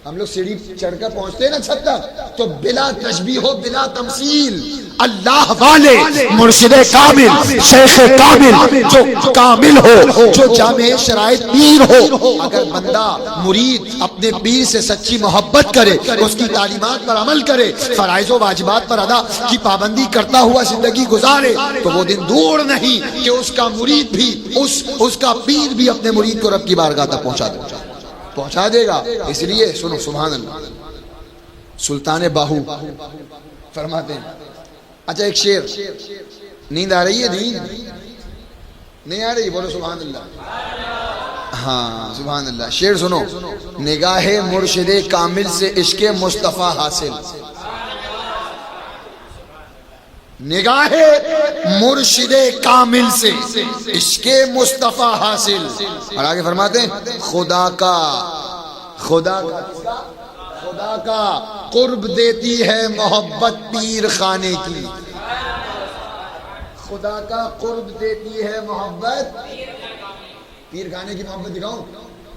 Speaker 1: ہم لوگ سیڑھی چڑھ کر پہنچتے ہیں نا چھت تک، تو بلا تشبیہ ہو، بلا تمثیل، اللہ والے مرشد کامل، شیخ کامل، جو کامل ہو، جو جامع شرائط پیر ہو، اگر بندہ مرید اپنے پیر سے سچی محبت کرے، اس کی تعلیمات پر عمل کرے، فرائض و واجبات پر ادا کی پابندی کرتا ہوا زندگی گزارے، تو وہ دن دور نہیں کہ اس کا مرید بھی، اس کا پیر بھی اپنے مرید کو رب کی بارگاہ تک پہنچا دے گا۔ اس لیے سنو، سبحان اللہ، سلطان باہو فرماتے ہیں، اچھا ایک شعر، نیند آ رہی ہے؟ نہیں آ رہی؟ بولو سبحان اللہ۔ ہاں سبحان اللہ، شعر سنو، نگاہ مرشد کامل سے عشق مصطفیٰ حاصل، نگاہ مرشد کامل سے عشق مصطفیٰ حاصل۔ اور آگے فرماتے ہیں خدا کا قرب دیتی ہے محبت پیر خانے کی، خدا کا قرب دیتی ہے محبت پیر خانے کی۔ محبت دکھاؤں؟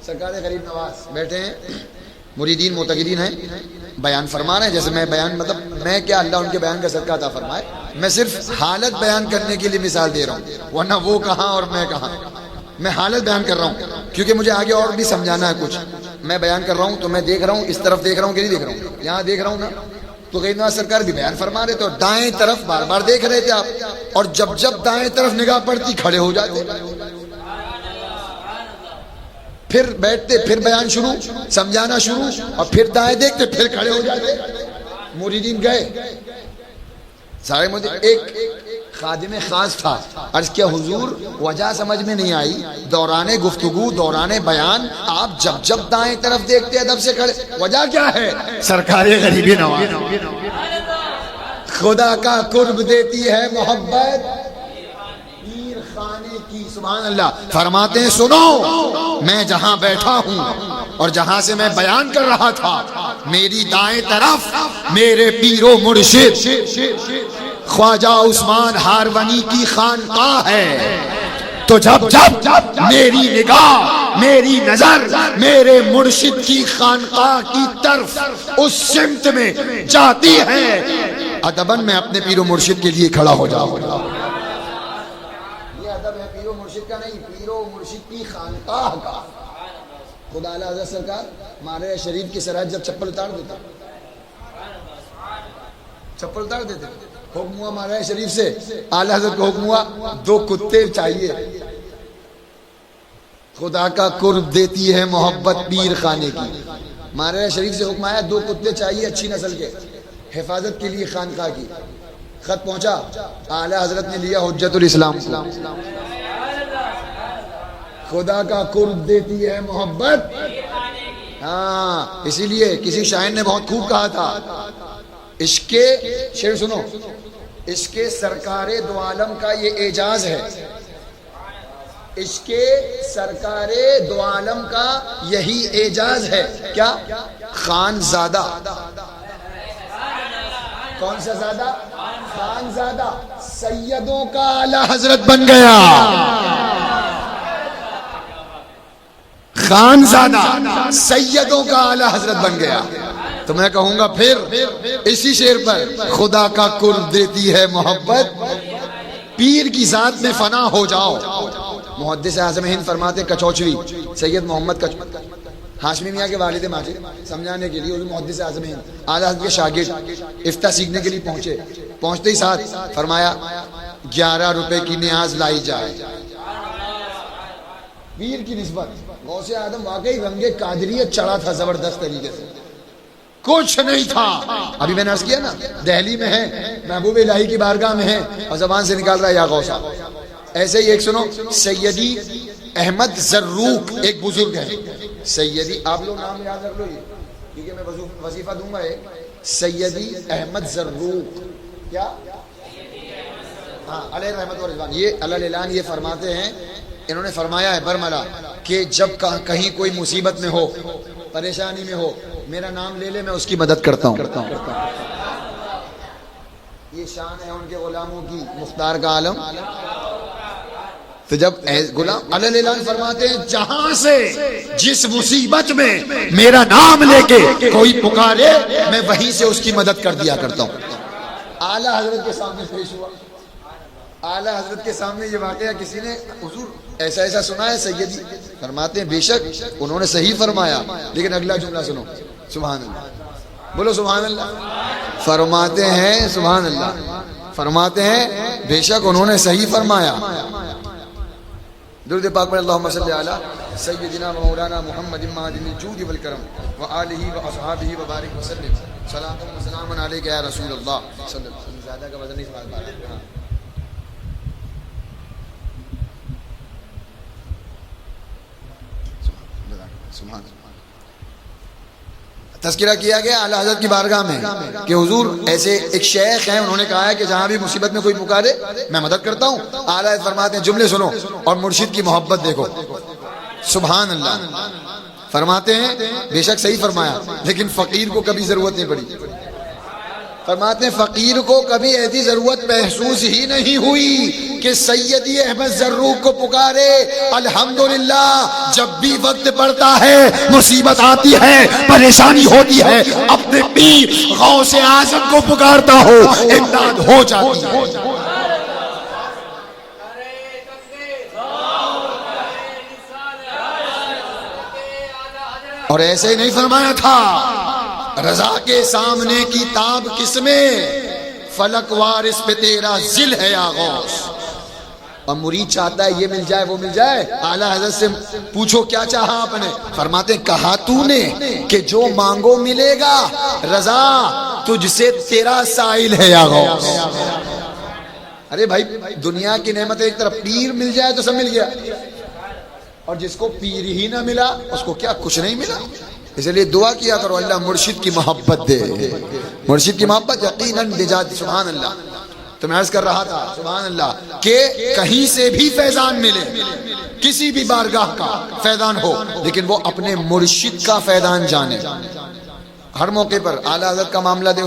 Speaker 1: سرکار غریب نواز بیٹھے ہیں، مریدین معتقدین ہیں، بیان فرما رہے ہیں، جیسے میں بیان، مطلب میں کیا، اللہ ان کے بیان کا صدقہ عطا فرمائے، میں صرف حالت بیان کرنے کے لیے مثال دے رہا ہوں، ورنہ وہ کہاں اور میں کہاں، میں حالت بیان کر رہا ہوں کیونکہ مجھے آگے اور بھی سمجھانا ہے کچھ۔ میں بیان کر رہا ہوں تو میں دیکھ رہا ہوں، اس طرف دیکھ رہا ہوں کہ نہیں دیکھ رہا ہوں، یہاں دیکھ رہا ہوں نا، تو غریب نواز سرکار بھی بیان فرما رہے تھے اور دائیں طرف بار بار دیکھ رہے تھے آپ، اور جب دائیں طرف نگاہ پڑتی کھڑے ہو جاتے، پھر بیٹھتے، پھر بیان شروع، سمجھانا شروع، اور پھر دائیں دیکھتے، پھر کھڑے ہو جاتے۔ مریدین گئے سارے مرید، ایک خادم خاص تھا، عرض کیا حضور وجہ سمجھ میں نہیں آئی، دوران گفتگو، دوران بیان آپ جب دائیں طرف دیکھتے ادب سے کھڑے، وجہ کیا ہے؟ سرکار غریب نواز، خدا کا قرب دیتی ہے محبت پیر خانے کی۔ سبحان اللہ، فرماتے ہیں سنو، میں جہاں بیٹھا ہوں اور جہاں سے میں بیان کر رہا تھا، میری دائیں طرف میرے پیر و مرشد خواجہ عثمان ہارونی کی خانقاہ ہے، تو جب میری نگاہ، میری نظر میرے مرشد کی خانقاہ کی طرف اس سمت میں جاتی ہے، ادباً میں اپنے پیر و مرشد کے لیے کھڑا ہو جاؤں۔ یہ ادب ہے پیر و مرشد کا نہیں، پیر و مرشد کی خانقاہ کا۔ خدا اعلیٰ حضرت سرکار مارے شریف کی سرحد جب چپل اتار دیتے، حکم ہوا مارے شریف سے، اعلیٰ حضرت کو حکم ہوا 2 کتے چاہیے، خدا کا قرب دیتی ہے محبت پیر خانے کی۔ مارے شریف سے حکم آیا 2 کتے چاہیے اچھی نسل کے، حفاظت کے لیے خانقاہ کی۔ خط پہنچا، اعلیٰ حضرت نے لیا حجت الاسلام کو، خدا کا قرب دیتی ہے محبت۔ ہاں اسی لیے کسی شاعر نے بہت خوب کہا تھا، عشق، شعر سنو، عشق سرکار دو عالم کا یہ اعجاز ہے، عشق سرکار دو عالم کا یہی اعجاز ہے۔ کیا؟ خان زادہ، کون سا زادہ؟ خانزادہ سیدوں کا اعلی حضرت بن گیا. خانزادہ سیدوں کا اعلی حضرت بن گیا. تو میں کہوں گا پھر اسی شعر پر خدا کا قرب دیتی ہے محبت, پیر کی ذات میں فنا ہو جاؤ. محدث اعظم ہند فرماتے کچوچوی سید محمد ہاشمی میاں کے والد ماجد سمجھانے کے لیے محدث اعظم ہند اعلیٰ حضرت کے شاگرد افتاء سیکھنے کے لیے پہنچتے ہی ساتھ فرمایا 11 روپے کی نیاز لائی جائے. پیر کی نسبت غوث اعظم واقعی رنگ قادریت چڑھا تھا زبردست طریقے سے, کچھ نہیں تھا. ابھی میں نے عرض کیا نا دہلی میں ہے, محبوب الہی کی بارگاہ میں ہے اور زبان سے نکال رہا ہے یا غوثہ. ایسے ہی ایک سنو, سیدی احمد زروق ایک بزرگ ہے. سیدی آپ لوگ نام یاد رکھ لو یہ, کیونکہ میں وظیفہ دوں گا ایک. سیدی احمد زروق, کیا ہاں علیہ رحمت و رضوان, یہ اللہ اعلان یہ فرماتے ہیں, انہوں نے فرمایا ہے برملا کہ جب کہیں کوئی مصیبت میں ہو, پریشانی میں ہو, میرا نام لے لے, میں اس کی مدد کرتا ہوں. یہ شان ہے ان کے غلاموں کی, مختار کا عالم. تو جب غلام علیہ اعلان فرماتے ہیں جہاں سے جس مصیبت میں میرا نام لے کے کوئی پکارے میں وہیں سے اس کی مدد کر دیا کرتا ہوں. اعلیٰ حضرت کے سامنے پیش ہوا, اعلیٰ حضرت کے سامنے یہ واقعہ کسی نے حضور ایسا ایسا سنا ہے سیدی, فرماتے ہیں بے شک انہوں نے صحیح فرمایا, لیکن اگلا جملہ سنو, سبحان اللہ بولو سبحان اللہ. فرماتے ہیں سبحان اللہ, فرماتے ہیں بے شک انہوں نے صحیح فرمایا. درود پاک پر اللہم صلی علی سیدنا و مولانا محمد معدن الجود والکرم وآلہ و اصحابہ وبارک وسلم. صلاۃ و سلام علیک یا رسول اللہ صلی اللہ علیہ وسلم. زیادہ کا وزن نہیں سمجھ پا رہا. تذکرہ کیا گیا اعلیٰ حضرت کی بارگاہ میں کہ حضور ایسے ایک شیخ ہیں, انہوں نے کہا ہے کہ جہاں بھی مصیبت میں کوئی پکارے میں مدد کرتا ہوں. اعلیٰ حضرت فرماتے ہیں جملے سنو اور مرشد کی محبت دیکھو, سبحان اللہ. فرماتے ہیں بے شک صحیح فرمایا, لیکن فقیر کو کبھی ضرورت نہیں پڑی. فرماتے ہیں فقیر کو کبھی ایسی ضرورت محسوس ہی نہیں ہوئی کہ سیدی احمد زروق کو پکارے. الحمدللہ جب بھی وقت پڑتا ہے, مصیبت آتی ہے, پریشانی ہوتی ہے, اپنے پیر غوث اعظم کو پکارتا ہو, امداد ہو جاتی ہے. اور ایسے ہی نہیں فرمایا تھا, رضا کے سامنے کی تاب کس میں, فلک وارث پہ تیرا ذل ہے یا غوث. اور مرید چاہتا ہے یہ مل جائے وہ مل جائے. اعلیٰ حضرت سے پوچھو کیا چاہا آپ نے, فرماتے کہا تو نے کہ جو مانگو ملے گا, رضا تجھ سے تیرا سائل ہے یا غوث. ارے بھائی دنیا کی نعمت ایک طرف, پیر مل جائے تو سب مل گیا, اور جس کو پیر ہی نہ ملا اس کو کیا کچھ نہیں ملا. اس لیے دعا کیا کرو اللہ مرشد کی محبت دے, مرشد کی محبت یقیناً نجات. سبحان اللہ. تو میں عرض کر رہا تھا سبحان اللہ کہ کہیں سے بھی فیضان ملے, کسی بھی بارگاہ کا فیضان ہو, لیکن وہ اپنے مرشد کا فیضان جانے. ہر موقع پر اعلیٰ حضرت کا معاملہ دے,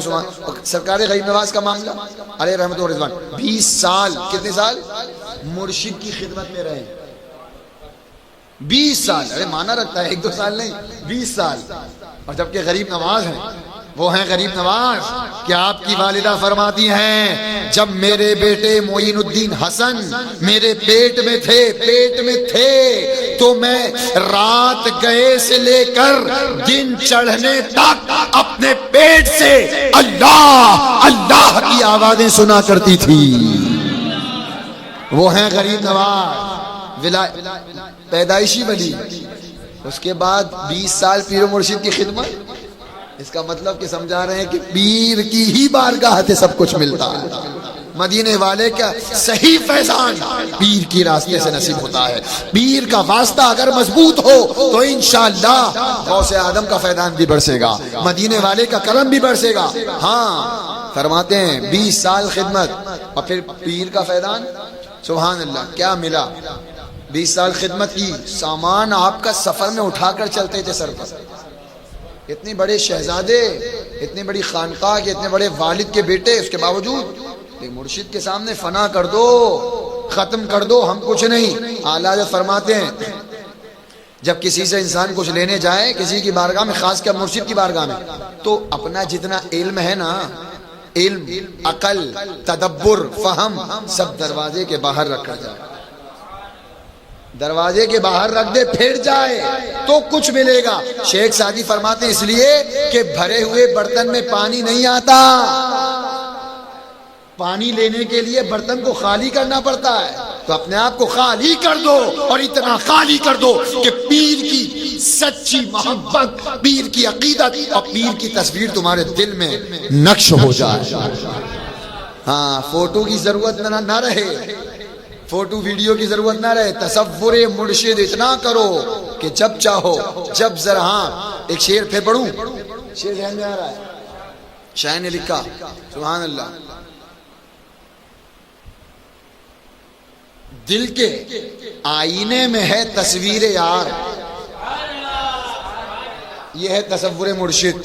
Speaker 1: سرکار غریب نواز کا معاملہ علیہ رحمت و رضوان, 20 سال, کتنے سال مرشد کی خدمت میں رہے, 20 سال. ارے مانا رکھتا ہے 1-2 سال نہیں, 20 سال. اور جبکہ غریب نواز ہیں, وہ ہیں غریب نواز کہ آپ کی والدہ فرماتی ہیں جب میرے بیٹے معین الدین حسن میرے پیٹ میں تھے تو میں رات گئے سے لے کر دن چڑھنے تک اپنے پیٹ سے اللہ اللہ کی آوازیں سنا کرتی تھی. وہ ہیں غریب نواز, پیدائشی ولی. اس کے بعد 20 سال پیر و مرشد کی خدمت. اس کا مطلب کہ سمجھا رہے ہیں کہ پیر کی ہی بارگاہ سے سب کچھ ملتا ہے. مدینے والے کا صحیح فیضان پیر کی راستے سے نصیب ہوتا ہے. پیر کا واسطہ اگر مضبوط ہو تو انشاءاللہ غوث اعظم کا فیضان بھی برسے گا, مدینے والے کا کرم بھی برسے گا. ہاں فرماتے ہیں 20 سال خدمت اور پھر پیر کا فیضان. سبحان اللہ. کیا ملا؟ 20 سال خدمت کی, سامان آپ کا سفر میں اٹھا کر چلتے تھے سر پر. اتنے بڑے شہزادے, اتنی بڑی خانقاہ کے اتنے بڑے والد کے بیٹے, اس کے باوجود لیکن مرشد کے سامنے فنا کر دو، ختم کر دو، ہم کچھ نہیں۔ اعلیٰ حضرت فرماتے ہیں جب کسی سے انسان کچھ لینے جائے کسی کی بارگاہ میں، خاص کر مرشد کی بارگاہ میں، تو اپنا جتنا علم ہے نا، علم، عقل، تدبر، فہم، سب دروازے کے باہر رکھا جائے، دروازے کے باہر رکھ دے، پھر جائے تو کچھ ملے گا۔ شیخ سعدی فرماتے ہیں اس لیے کہ بھرے ہوئے برتن میں پانی نہیں آتا، پانی لینے کے لیے برتن کو خالی کرنا پڑتا ہے، تو اپنے آپ کو خالی کر دو، اور اتنا خالی کر دو کہ پیر کی سچی محبت، پیر کی عقیدت اور پیر کی تصویر تمہارے دل میں نقش ہو جائے۔ ہاں، فوٹو کی ضرورت نہ رہے، فوٹو ویڈیو کی ضرورت نہ رہے، تصور مرشد اتنا کرو کہ جب چاہو، جب ذرا۔ ہاں، ایک شعر پھر پڑھوں، شعر ذہن میں آ رہا ہے، شاعر نے لکھا، سبحان اللہ، دل کے آئینے میں ہے تصویر یار، یہ ہے تصور مرشد۔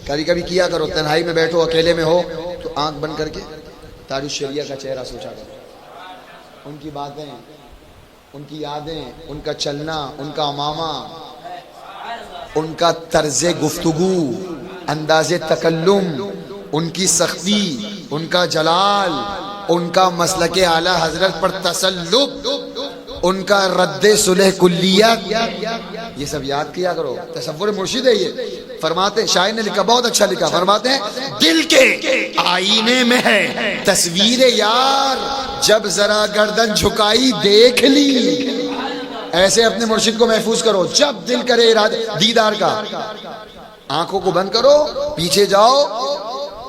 Speaker 1: کبھی کبھی کیا کرو، تنہائی میں بیٹھو، اکیلے میں ہو تو آنکھ بند کر کے تاج الشریعہ کا چہرہ سوچا کرو، ان کی باتیں، ان کی یادیں، ان کا چلنا، ان کا عمامہ، ان کا طرز گفتگو، انداز تکلم، ان کی سختی، ان کا جلال، ان کا مسلک اعلیٰ حضرت پر تسلط، ان کا رد صلح کلیت، یہ سب یاد کیا کرو، تصور مرشد ہے یہ۔ فرماتے، شاعر نے لکھا، بہت اچھا لکھا، فرماتے ہیں دل کے آئینے میں ہے تصویر یار، جب ذرا گردن جھکائی دیکھ لی۔ ایسے اپنے مرشد کو محفوظ کرو، جب دل کرے دیدار کا، آنکھوں کو بند کرو، پیچھے جاؤ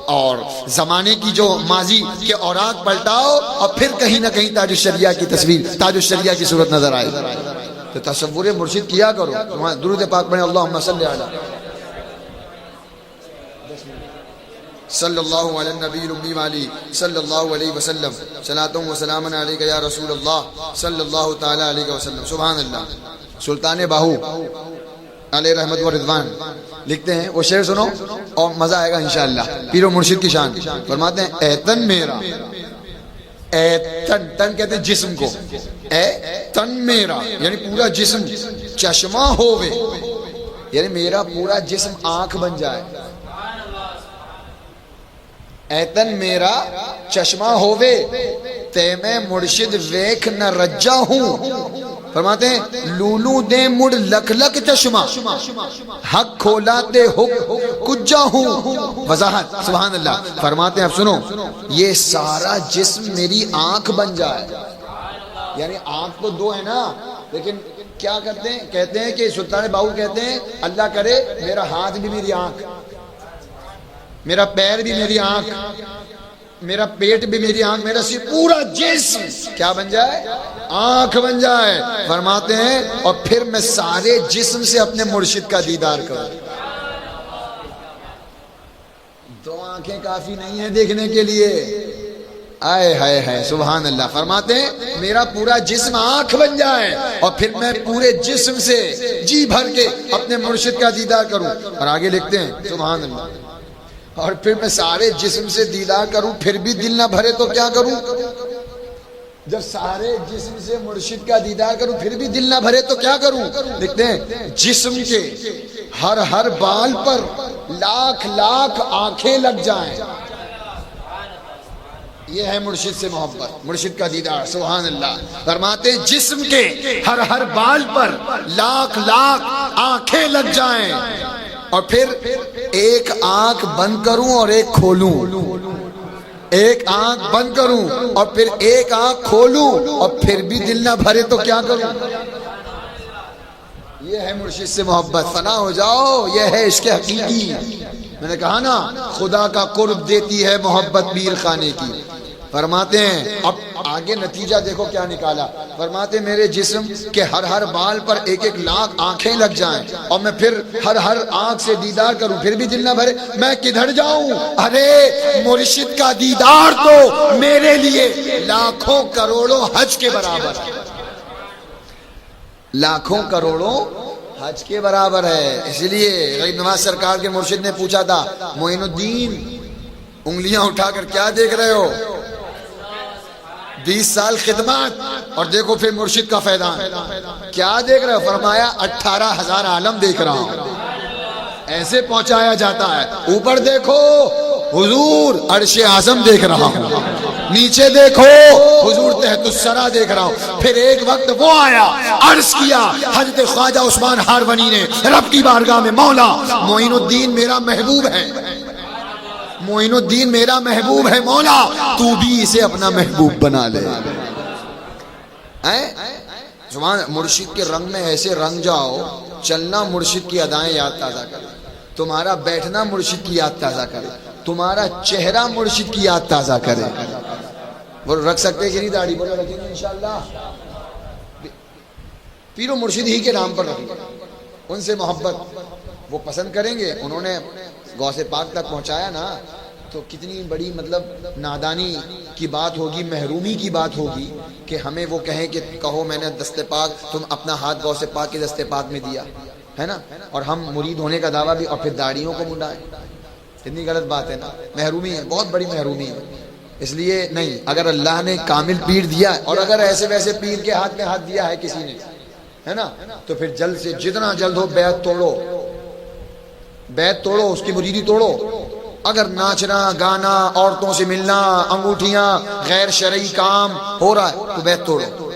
Speaker 1: اور زمانے کی جو ماضی کے اوراق پلٹاؤ، اور پھر کہیں نہ کہیں تاج الشریعہ کی تصویر، تاج الشریعہ کی صورت نظر آئے۔ تو تصور مرشد کیا کرو۔ درود پاک پڑھیں، اللہم صلی علی صلی اللہ علی النبی الامی والی صلی اللہ علیہ وسلم، صلاۃ و سلام علیک یا رسول اللہ صلی اللہ تعالی علیہ وسلم۔ سبحان اللہ۔ سلطان باہو علیہ رحمت و رضوان لکھتے ہیں، وہ شعر سنو اور مزہ آئے گا انشاءاللہ، پیر و مرشد کی شان۔ فرماتے ہیں اے تن میرا، اے تن، تن کہتے ہیں جسم کو، اے تن میرا یعنی پورا جسم، چشمہ ہووے یعنی میرا پورا جسم آنکھ بن جائے، اے تن میرا چشمہ ہووے تے میں مرشد ویکھ نہ رجا ہوں۔ فرماتے ہیں لولو دے مڑ لکھ لکھ چشمہ، حق کھولا تے حق کجا ہوں۔ وضاحت، سبحان اللہ۔ فرماتے ہیں اب سنو، یہ سارا جسم میری آنکھ بن جائے، یعنی آنکھ تو دو ہے نا، لیکن کیا کرتے ہیں، کہتے ہیں کہ سلطان باہو کہتے ہیں اللہ کرے میرا ہاتھ بھی میری آنکھ، میرا پیر بھی میری آنکھ، میرا پیٹ بھی میری آنکھ، میرا پورا جسم کیا بن جائے، آنکھ بن جائے۔ فرماتے ہیں اور پھر میں سارے جسم سے اپنے مرشد کا دیدار کروں۔ دو آنکھیں کافی نہیں ہیں دیکھنے کے لیے، آئے ہائے ہائے، سبحان اللہ۔ فرماتے ہیں میرا پورا جسم آنکھ بن جائے اور پھر میں پورے جسم سے جی بھر کے اپنے مرشد کا دیدار کروں۔ اور آگے لکھتے ہیں سبحان اللہ، اور پھر میں سارے جسم سے دیدار کروں، پھر بھی دل نہ بھرے تو کیا کروں؟ جب سارے جسم سے مرشد کا دیدار کروں پھر بھی دل نہ بھرے تو کیا کروں؟ دیکھتے ہیں جسم کے ہر ہر بال پر لاکھ لاکھ آنکھیں لگ جائیں، یہ ہے مرشد سے محبت، مرشد کا دیدار۔ سبحان اللہ۔ فرماتے ہیں جسم کے ہر ہر بال پر لاکھ لاکھ آنکھیں لگ جائیں، اور پھر ایک آنکھ بند کروں اور ایک کھولوں، ایک آنکھ بند کروں اور پھر ایک آنکھ کھولوں، اور پھر بھی دل نہ بھرے تو کیا کروں؟ یہ ہے مرشد سے محبت۔ فنا ہو جاؤ، یہ ہے عشق حقیقی۔ میں نے کہا نا خدا کا قرب دیتی ہے محبت پیر خانے کی۔ فرماتے ہیں اب آگے نتیجہ دیکھو کیا نکالا۔ فرماتے ہیں میرے جسم کے ہر ہر بال پر ایک ایک لاکھ آنکھیں لگ جائیں، اور میں پھر ہر ہر آنکھ سے دیدار کروں، پھر بھی دل نہ بھرے، میں کدھر جاؤں؟ ارے مرشد کا دیدار تو میرے لیے لاکھوں کروڑوں حج کے برابر ہے، لاکھوں کروڑوں حج کے برابر ہے۔ اس لیے غریب نواز سرکار کے مرشد نے پوچھا تھا، معین الدین انگلیاں اٹھا کر کیا دیکھ رہے ہو؟ 20 سال خدمات، اور دیکھو پھر مرشد کا فیضان کیا دیکھ رہے ہو؟ فرمایا 18,000 عالم دیکھ رہا ہوں، ایسے پہنچایا جاتا ہے۔ اوپر دیکھو حضور عرش اعظم دیکھ رہا ہوں، نیچے دیکھو حضور تحت الثری دیکھ رہا ہوں۔ پھر ایک وقت وہ آیا، عرض کیا حضرت خواجہ عثمان ہاروانی نے رب کی بارگاہ میں، مولا معین الدین میرا محبوب ہے، معین الدین میرا محبوب ہے، مولا تو بھی اسے اپنا محبوب بنا لے۔ زبان مرشد کے رنگ میں ایسے رنگ جاؤ، چلنا مرشد کی ادائیں یاد تازہ کرے، تمہارا بیٹھنا مرشد کی یاد تازہ کرے، تمہارا چہرہ مرشد کی یاد تازہ کرے۔ وہ رکھ سکتے کہ نہیں داڑھی؟ بولو رکھیں گے انشاءاللہ، پیر و مرشد ہی کے نام پر رکھیں گے، ان سے محبت وہ پسند کریں گے۔ انہوں نے غوث پاک تک پہنچایا نا، تو کتنی بڑی مطلب نادانی کی بات ہوگی، محرومی کی بات ہوگی کہ ہمیں وہ کہیں کہ کہو میں نے دست پاک، تم اپنا ہاتھ غوث پاک کے دست پاک میں دیا ہے نا، اور ہم مرید ہونے کا دعویٰ بھی، اور پھر داڑھیوں کو منڈائیں۔ اتنی غلط بات ہے نا، محرومی ہے، بہت بڑی محرومی ہے۔ اس لیے نہیں، اگر اللہ نے کامل پیر دیا، اور اگر ایسے ویسے پیر کے ہاتھ میں ہاتھ دیا ہے کسی نے، ہے نا، تو پھر جلد سے جتنا جلد ہو بیعت توڑو، بیعت توڑو، اس کی مریدی توڑو۔ اگر ناچنا گانا، عورتوں سے ملنا، انگوٹھیاں، غیر شرعی کام ہو رہا ہے تو بیعت توڑو،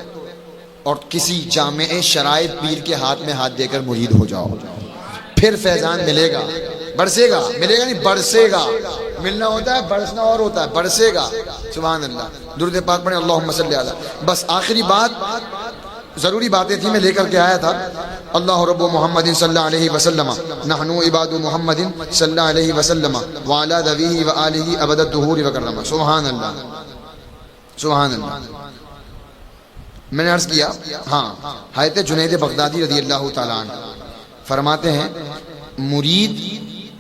Speaker 1: اور کسی جامع شرائع پیر کے ہاتھ میں ہاتھ دے کر مرید ہو جاؤ، پھر فیضان ملے گا، برسے گا، ملے گا نہیں برسے گا۔ ملنا ہوتا ہے، برسنا اور ہوتا ہے، برسے گا۔ سبحان اللہ، درود پاک پڑھیں، اللہم صلی علی۔ بس آخری بات، ضروری باتیں تھی میں لے کر کے آیا تھا۔ اللہ رب محمد صلی اللہ علیہ وسلم، نحنو عباد محمد صلی اللہ علیہ وسلم، وعلی ذویہ وآلہ ابد الدہور وکرم۔ سبحان اللہ، سبحان اللہ۔ میں نے عرض کیا، ہاں، حضرت جنید بغدادی رضی اللہ تعالیٰ عنہ فرماتے ہیں مرید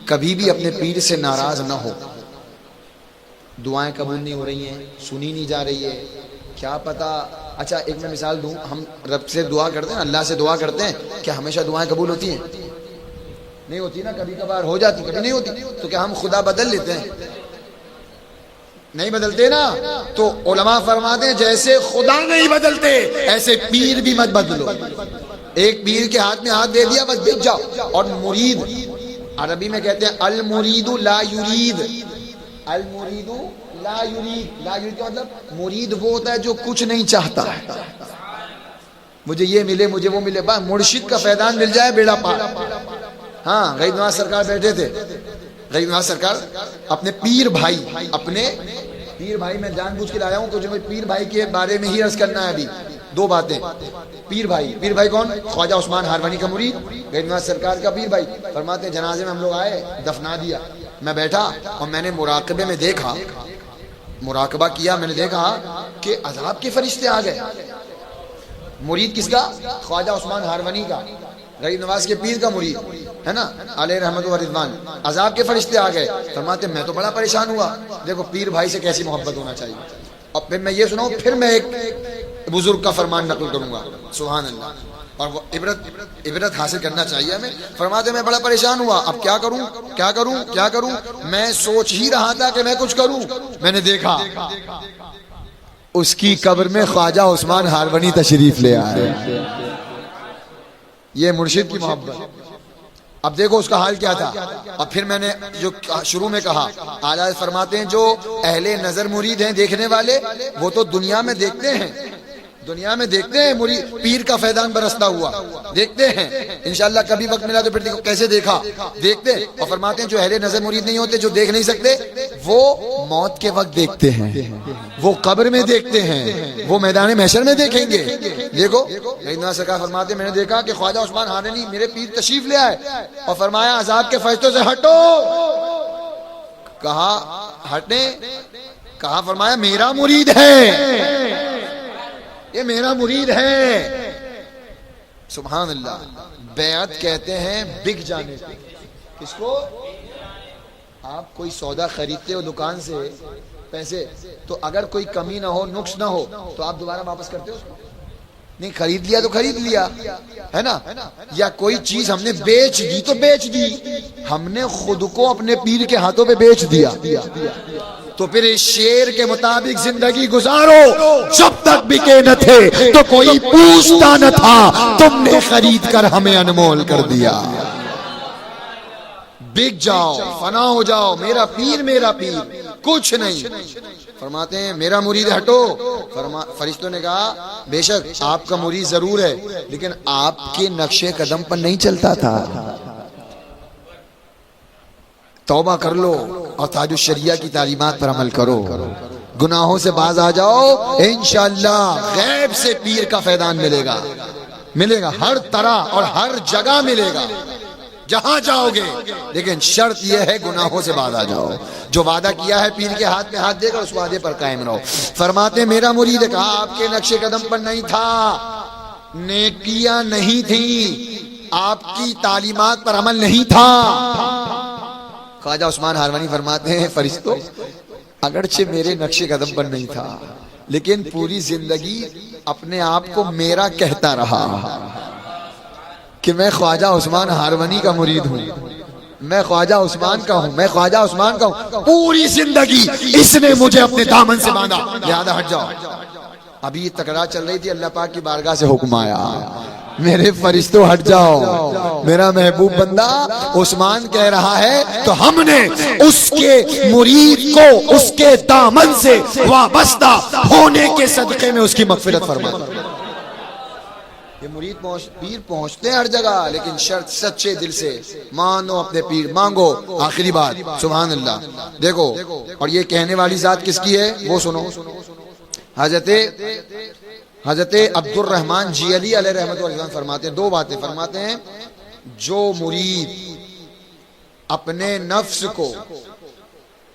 Speaker 1: کبھی بھی اپنے پیر سے ناراض نہ ہو۔ دعائیں قبول نہیں ہو رہی ہیں، سنی نہیں جا رہی ہے، کیا پتا۔ اچھا ایک میں مثال دوں، ہم رب سے دعا کرتے ہیں، اللہ سے دعا کرتے ہیں، کیا ہمیشہ دعائیں قبول ہوتی ہیں؟ نہیں ہوتی نا، کبھی کبھار ہو جاتی، کبھی نہیں ہوتی۔ تو کیا ہم خدا بدل لیتے ہیں؟ نہیں بدلتے نا۔ تو علماء فرماتے ہیں جیسے خدا نہیں بدلتے ایسے پیر بھی مت بدلو۔ ایک پیر کے ہاتھ میں ہاتھ دے دیا بس بک جاؤ۔ اور مرید عربی میں کہتے ہیں المرید لا یرید، المرید لا یرید، لا یرید کا مطلب مرید وہ ہوتا ہے جو کچھ نہیں چاہتا ہے، مجھے یہ ملے، مجھے وہ ملے، بس مرشد کا فیضان مل جائے بیڑا پار۔ ہاں غریب نواز سرکار بیٹھے تھے، غریب نواز سرکار اپنے پیر بھائی، اپنے پیر بھائی، میں جان بوجھ کے لایا ہوں تو پیر بھائی کے بارے میں ہی عرض کرنا ہے ابھی دو باتیں۔ پیر بھائی کون؟ خواجہ عثمان ہاروانی کا مرید، غریب نواز سرکار کا پیر بھائی۔ فرماتے ہیں جنازے میں ہم لوگ آئے، دفنا دیا، میں بیٹھا اور میں نے مراقبے میں دیکھا، مراقبہ کیا، میں نے دیکھا کہ عذاب کے فرشتے آ گئے۔ مرید کس کا؟ خواجہ عثمان ہاروانی کا، غریب نواز کے پیر کا مرید ہے نا، علیہ رحمت و رضوان۔ عذاب کے فرشتے آ گئے۔ فرماتے میں تو بڑا پریشان ہوا، دیکھو پیر بھائی سے کیسی محبت ہونا چاہیے۔ اور پھر میں یہ سناؤں، پھر میں ایک بزرگ کا فرمان نقل کروں گا، سبحان اللہ، اور وہ عبرت حاصل کرنا چاہیے ہمیں۔ فرماتے میں بڑا پریشان ہوا، اب کیا کروں کیا کروں کیا کروں، میں سوچ ہی رہا تھا کہ میں کچھ کروں، میں نے دیکھا اس کی قبر میں خواجہ عثمان ہاروانی تشریف لے آئے۔ یہ مرشد کی محبت۔ اب دیکھو اس کا حال کیا تھا۔ اب پھر میں نے جو شروع میں کہا، اعلیٰ فرماتے ہیں جو اہل نظر مرید ہیں، دیکھنے والے، وہ تو دنیا میں دیکھتے ہیں، دنیا میں دیکھتے ہیں مرید پیر کا فیضان برستا ہوا، دیکھتے ہیں۔ انشاءاللہ کبھی وقت ملا تو پھر دیکھو کیسے دیکھا، دیکھتے ہیں۔ اور فرماتے ہیں جو اہل نظر مرید نہیں ہوتے، جو دیکھ نہیں سکتے، وہ موت کے وقت دیکھتے ہیں، وہ قبر میں دیکھتے ہیں، وہ میدان محشر میں دیکھیں گے۔ دیکھو غریب سرکار فرماتے ہیں میں نے دیکھا کہ خواجہ عثمان ہاروانی میرے پیر تشریف لے آئے اور فرمایا عذاب کے فرشتوں سے ہٹو۔ کہا ہٹیں، کہا فرمایا میرا مرید ہے، یہ میرا مرید ہے۔ سبحان اللہ۔ بیعت کہتے ہیں بک جانے کو۔ کس کو؟ آپ کوئی سودا خریدتے ہو دکان سے پیسے، تو اگر کوئی کمی نہ ہو، نقص نہ ہو، تو آپ دوبارہ واپس کرتے ہو اس کو؟ نہیں، خرید لیا تو خرید لیا ہے نا۔ یا کوئی چیز ہم نے بیچ دی تو بیچ دی، ہم نے خود کو اپنے پیر کے ہاتھوں پہ بیچ دیا۔ تو پھر اس شعر کے مطابق زندگی گزارو. جب تک بکے نہ تھے تو کوئی پوچھتا نہ تھا, تم نے خرید کر ہمیں انمول کر دیا. بک جاؤ, فنا ہو جاؤ, میرا پیر میرا پیر, کچھ نہیں. فرماتے ہیں میرا مرید ہٹو. فرشتوں نے کہا بے شک آپ کا مرید ضرور ہے, لیکن آپ کے نقش قدم پر نہیں چلتا تھا. توبہ کر لو اور تاج الشریعہ کی تعلیمات پر عمل کرو, گناہوں سے باز آ جاؤ. انشاءاللہ غیب سے پیر کا فیضان ملے گا, ملے گا ہر طرح اور ہر جگہ ملے گا جہاں جاؤ گے. لیکن شرط یہ ہے گناہوں سے باز آ جاؤ. جو وعدہ کیا ہے پیر کے ہاتھ میں ہاتھ دے کر اس وعدے پر قائم رہو. فرماتے ہیں میرا مرید ہے, کہا آپ کے نقش قدم پر نہیں تھا, نیکیاں نہیں تھیں, آپ کی تعلیمات پر عمل نہیں تھا. خواجہ عثمان ہاروانی فرماتے ہیں فرشتوں اگرچہ میرے نقش قدم پر نہیں تھا, لیکن پوری زندگی اپنے آپ کو میرا کہتا رہا کہ میں خواجہ عثمان ہاروانی کا مرید ہوں, میں خواجہ عثمان کا ہوں, میں خواجہ عثمان کا ہوں. پوری زندگی اس نے مجھے اپنے دامن سے باندھا, لہذا ہٹ جاؤ. ابھی تکرار چل رہی تھی, اللہ پاک کی بارگاہ سے حکم آیا میرے فرشتوں ہٹ جاؤ. میرا محبوب بندہ عثمان کہہ رہا ہے تو ہم نے اس کے مرید کو اس کے دامن سے وابستہ ہونے کے صدقے میں اس کی مغفرت فرما. یہ مرید پیر پہنچتے ہیں ہر جگہ, لیکن شرط سچے دل سے مانو اپنے پیر, مانگو. آخری بات سبحان اللہ دیکھو, اور یہ کہنے والی ذات کس کی ہے وہ سنو. حضرت عبد الرحمن جیلی علیہ رحمۃ اللہ فرماتے ہیں دو باتیں. فرماتے ہیں جو مرید اپنے نفس کو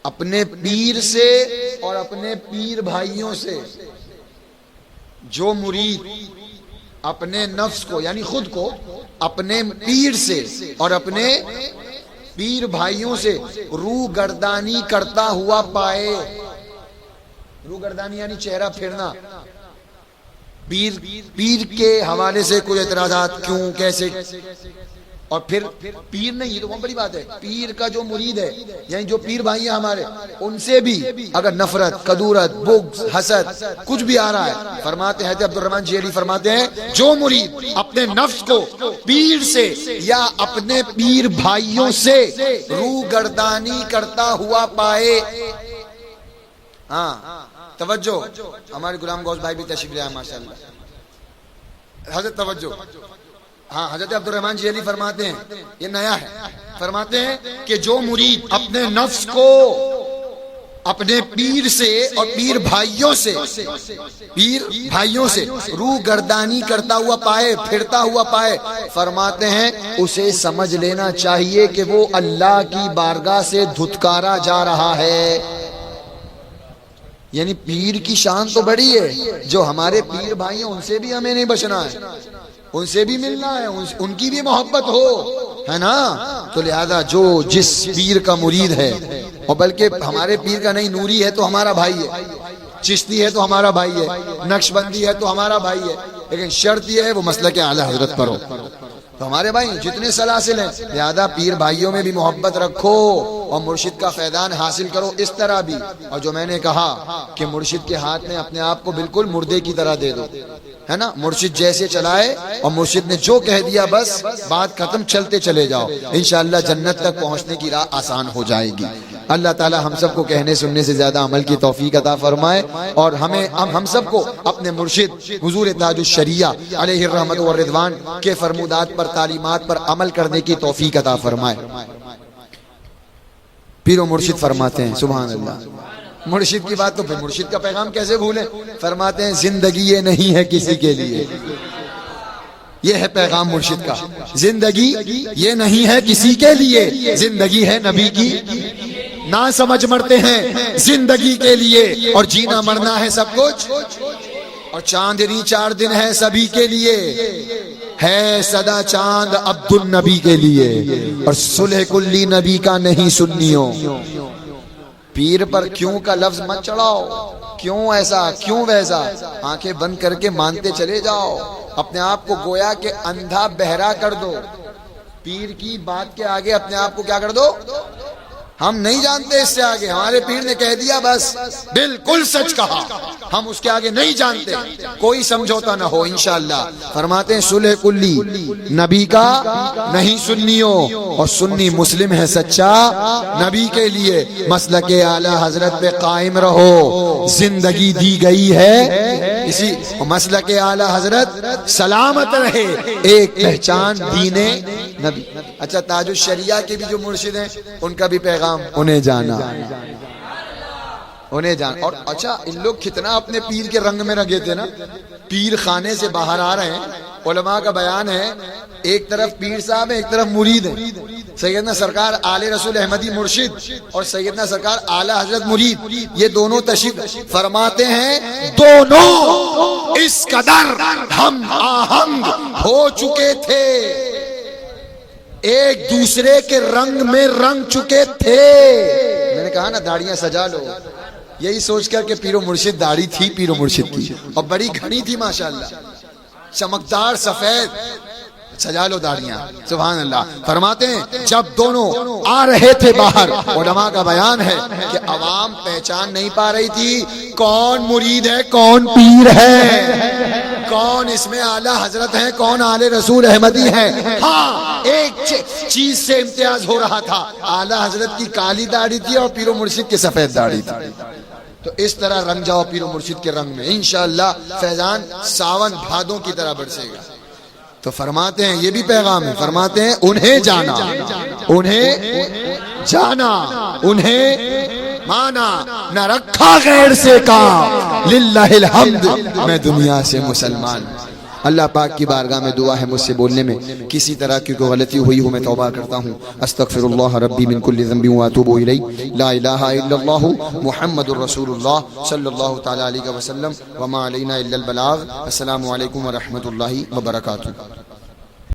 Speaker 1: اپنے پیر سے اور اپنے پیر بھائیوں سے, جو مرید اپنے نفس کو یعنی خود کو اپنے پیر سے اور اپنے پیر بھائیوں سے روح گردانی کرتا ہوا پائے. روح گردانی یعنی چہرہ پھیرنا, پیر کے حوالے سے کوئی اعتراضات کیوں کیسے, اور پھر پیر نہیں, یہ تو بہت بڑی بات ہے, پیر کا جو مرید ہے یعنی جو پیر بھائی ہیں ہمارے, ان سے بھی اگر نفرت, کدورت, بغض, حسد کچھ بھی آ رہا ہے, فرماتے ہیں عبد الرحمن جیلی فرماتے ہیں جو مرید اپنے نفس کو پیر سے یا اپنے پیر بھائیوں سے روح گردانی کرتا ہوا پائے. ہاں توجہ, ہمارے غلام غوث بھائی بھی تشریف لائے ماشاءاللہ. حضرت توجہ, ہاں حضرت عبد الرحمن جیلی فرماتے ہیں یہ نیا ہے, فرماتے ہیں کہ جو مرید اپنے نفس کو اپنے پیر سے اور پیر بھائیوں سے روح گردانی کرتا ہوا پائے, پھرتا ہوا پائے, فرماتے ہیں اسے سمجھ لینا چاہیے کہ وہ اللہ کی بارگاہ سے دھتکارا جا رہا ہے. یعنی پیر کی شان تو بڑی ہے, جو ہمارے پیر بھائی ہیں ان سے بھی ہمیں نہیں بچنا ہے, ان سے بھی ملنا ہے, ان کی بھی محبت ہو, ہے نا. تو لہذا جو جس پیر کا مرید ہے, اور بلکہ ہمارے پیر کا نہیں, نوری ہے تو ہمارا بھائی ہے, چشتی ہے تو ہمارا بھائی ہے, نقش بندی ہے تو ہمارا بھائی ہے, لیکن شرط یہ ہے وہ مسلک اعلی حضرت پر ہو. تو ہمارے بھائی جتنے سلاسل ہیں, لہذا پیر بھائیوں میں بھی محبت رکھو اور مرشد کا فیضان حاصل کرو اس طرح بھی. اور جو میں نے کہا کہ مرشد کے ہاتھ میں اپنے آپ کو بالکل مردے کی طرح دے دو, ہے نا, مرشد جیسے چلائے اور مرشد نے جو کہہ دیا بس بات ختم, چلتے چلے جاؤ, انشاءاللہ جنت تک پہنچنے کی راہ آسان ہو جائے گی. اللہ تعالی ہم سب کو کہنے سننے سے زیادہ عمل کی توفیق عطا فرمائے, اور ہم سب کو اپنے مرشد حضور تاج الشریعہ علیہ الرحمت والرضوان کے فرمودات پر, تعلیمات پر عمل کرنے کی توفیق عطا فرمائے. پیر و مرشد فرماتے ہیں سبحان اللہ, مرشد کی بات تو پھر مرشد کا پیغام کیسے بھولیں. فرماتے ہیں زندگی یہ نہیں ہے کسی کے لیے, یہ ہے پیغام مرشد کا, زندگی یہ نہیں ہے کسی کے لیے, زندگی ہے نبی کی. نہ سمجھ مرتے ہیں زندگی کے لیے, اور جینا مرنا ہے سب کچھ, اور چاندنی 4 دن ہے سبھی کے لیے, ہے صدا چاند عبد النبی کے لیے, اور صلح کلی نبی کا نہیں سنیوں. پیر پر کیوں کا لفظ مت چڑھاؤ, کیوں ایسا کیوں ویسا, آنکھیں بند کر کے مانتے چلے جاؤ, اپنے آپ کو گویا کہ اندھا بہرا کر دو. پیر کی بات کے آگے اپنے آپ کو کیا کر دو, ہم نہیں جانتے اس سے آگے. ہمارے پیر نے کہہ دیا بس بالکل سچ کہا, ہم اس کے آگے نہیں جانتے, کوئی سمجھوتا نہ ہو انشاءاللہ. فرماتے ہیں صلح کلی نبی کا نہیں سنیوں, اور سنی مسلم ہے سچا نبی کے لیے. مسلک اعلی حضرت پہ قائم رہو, زندگی دی گئی ہے اسی مسلک اعلی حضرت سلامت رہے, ایک پہچان دین نبی. اچھا تاج الشریعہ کے بھی جو مرشد ہیں ان کا بھی پیغام انہیں جانا, انہیں جانا. اور اچھا ان لوگ کتنا اپنے پیر کے رنگ میں رگے تھے نا, پیر خانے سے باہر آ رہے ہیں, علماء کا بیان ہے ایک طرف پیر صاحب ہیں ایک طرف مرید ہیں. سیدنا سرکار آل رسول احمدی مرشد اور سیدنا سرکار اعلی حضرت مرید, یہ دونوں تشریف فرماتے ہیں. دونوں اس قدر ہم آہنگ ہو چکے تھے, ایک دوسرے کے رنگ میں رنگ چکے تھے. میں نے کہا نا داڑیاں سجا لو, یہی سوچ کر کہ پیر و مرشد داڑھی تھی پیر و مرشد کی, اور بڑی گھنی تھی ماشاءاللہ, چمکدار سفید, سجا لو داڑیاں. سبحان اللہ. فرماتے ہیں جب دونوں آ رہے تھے باہر, علماء کا بیان ہے کہ عوام پہچان نہیں پا رہی تھی کون مرید ہے کون پیر ہے, کون اس میں اعلی حضرت ہیں کون آل رسول احمدی ہیں. ہاں ایک چیز سے امتیاز ہو رہا تھا, اعلی حضرت کی کالی داڑھی تھی اور پیر و مرشد کی سفید داڑھی تھی. تو اس طرح رنگ جاؤ پیر و مرشد کے رنگ میں, انشاءاللہ فیضان ساون بھادوں کی طرح برسے گا. تو فرماتے ہیں یہ بھی پیغام ہے, فرماتے ہیں انہیں جانا, انہیں جانا, انہیں مانا, نہ رکھا غیر سے کام, للہ الحمد میں دنیا سے مسلمان. اللہ پاک کی بارگاہ میں دعا ہے مجھ سے بولنے میں کسی طرح کی کوئی غلطی ہوئی ہو میں توبہ کرتا ہوں. استغفر اللہ ربی من کل ذنب واتوب الیہ, لا الہ الا اللہ محمد الرسول اللہ صلی اللہ تعالی علیہ وسلم, وما علینا الا البلاغ. السلام علیکم ورحمۃ اللہ وبرکاتہ.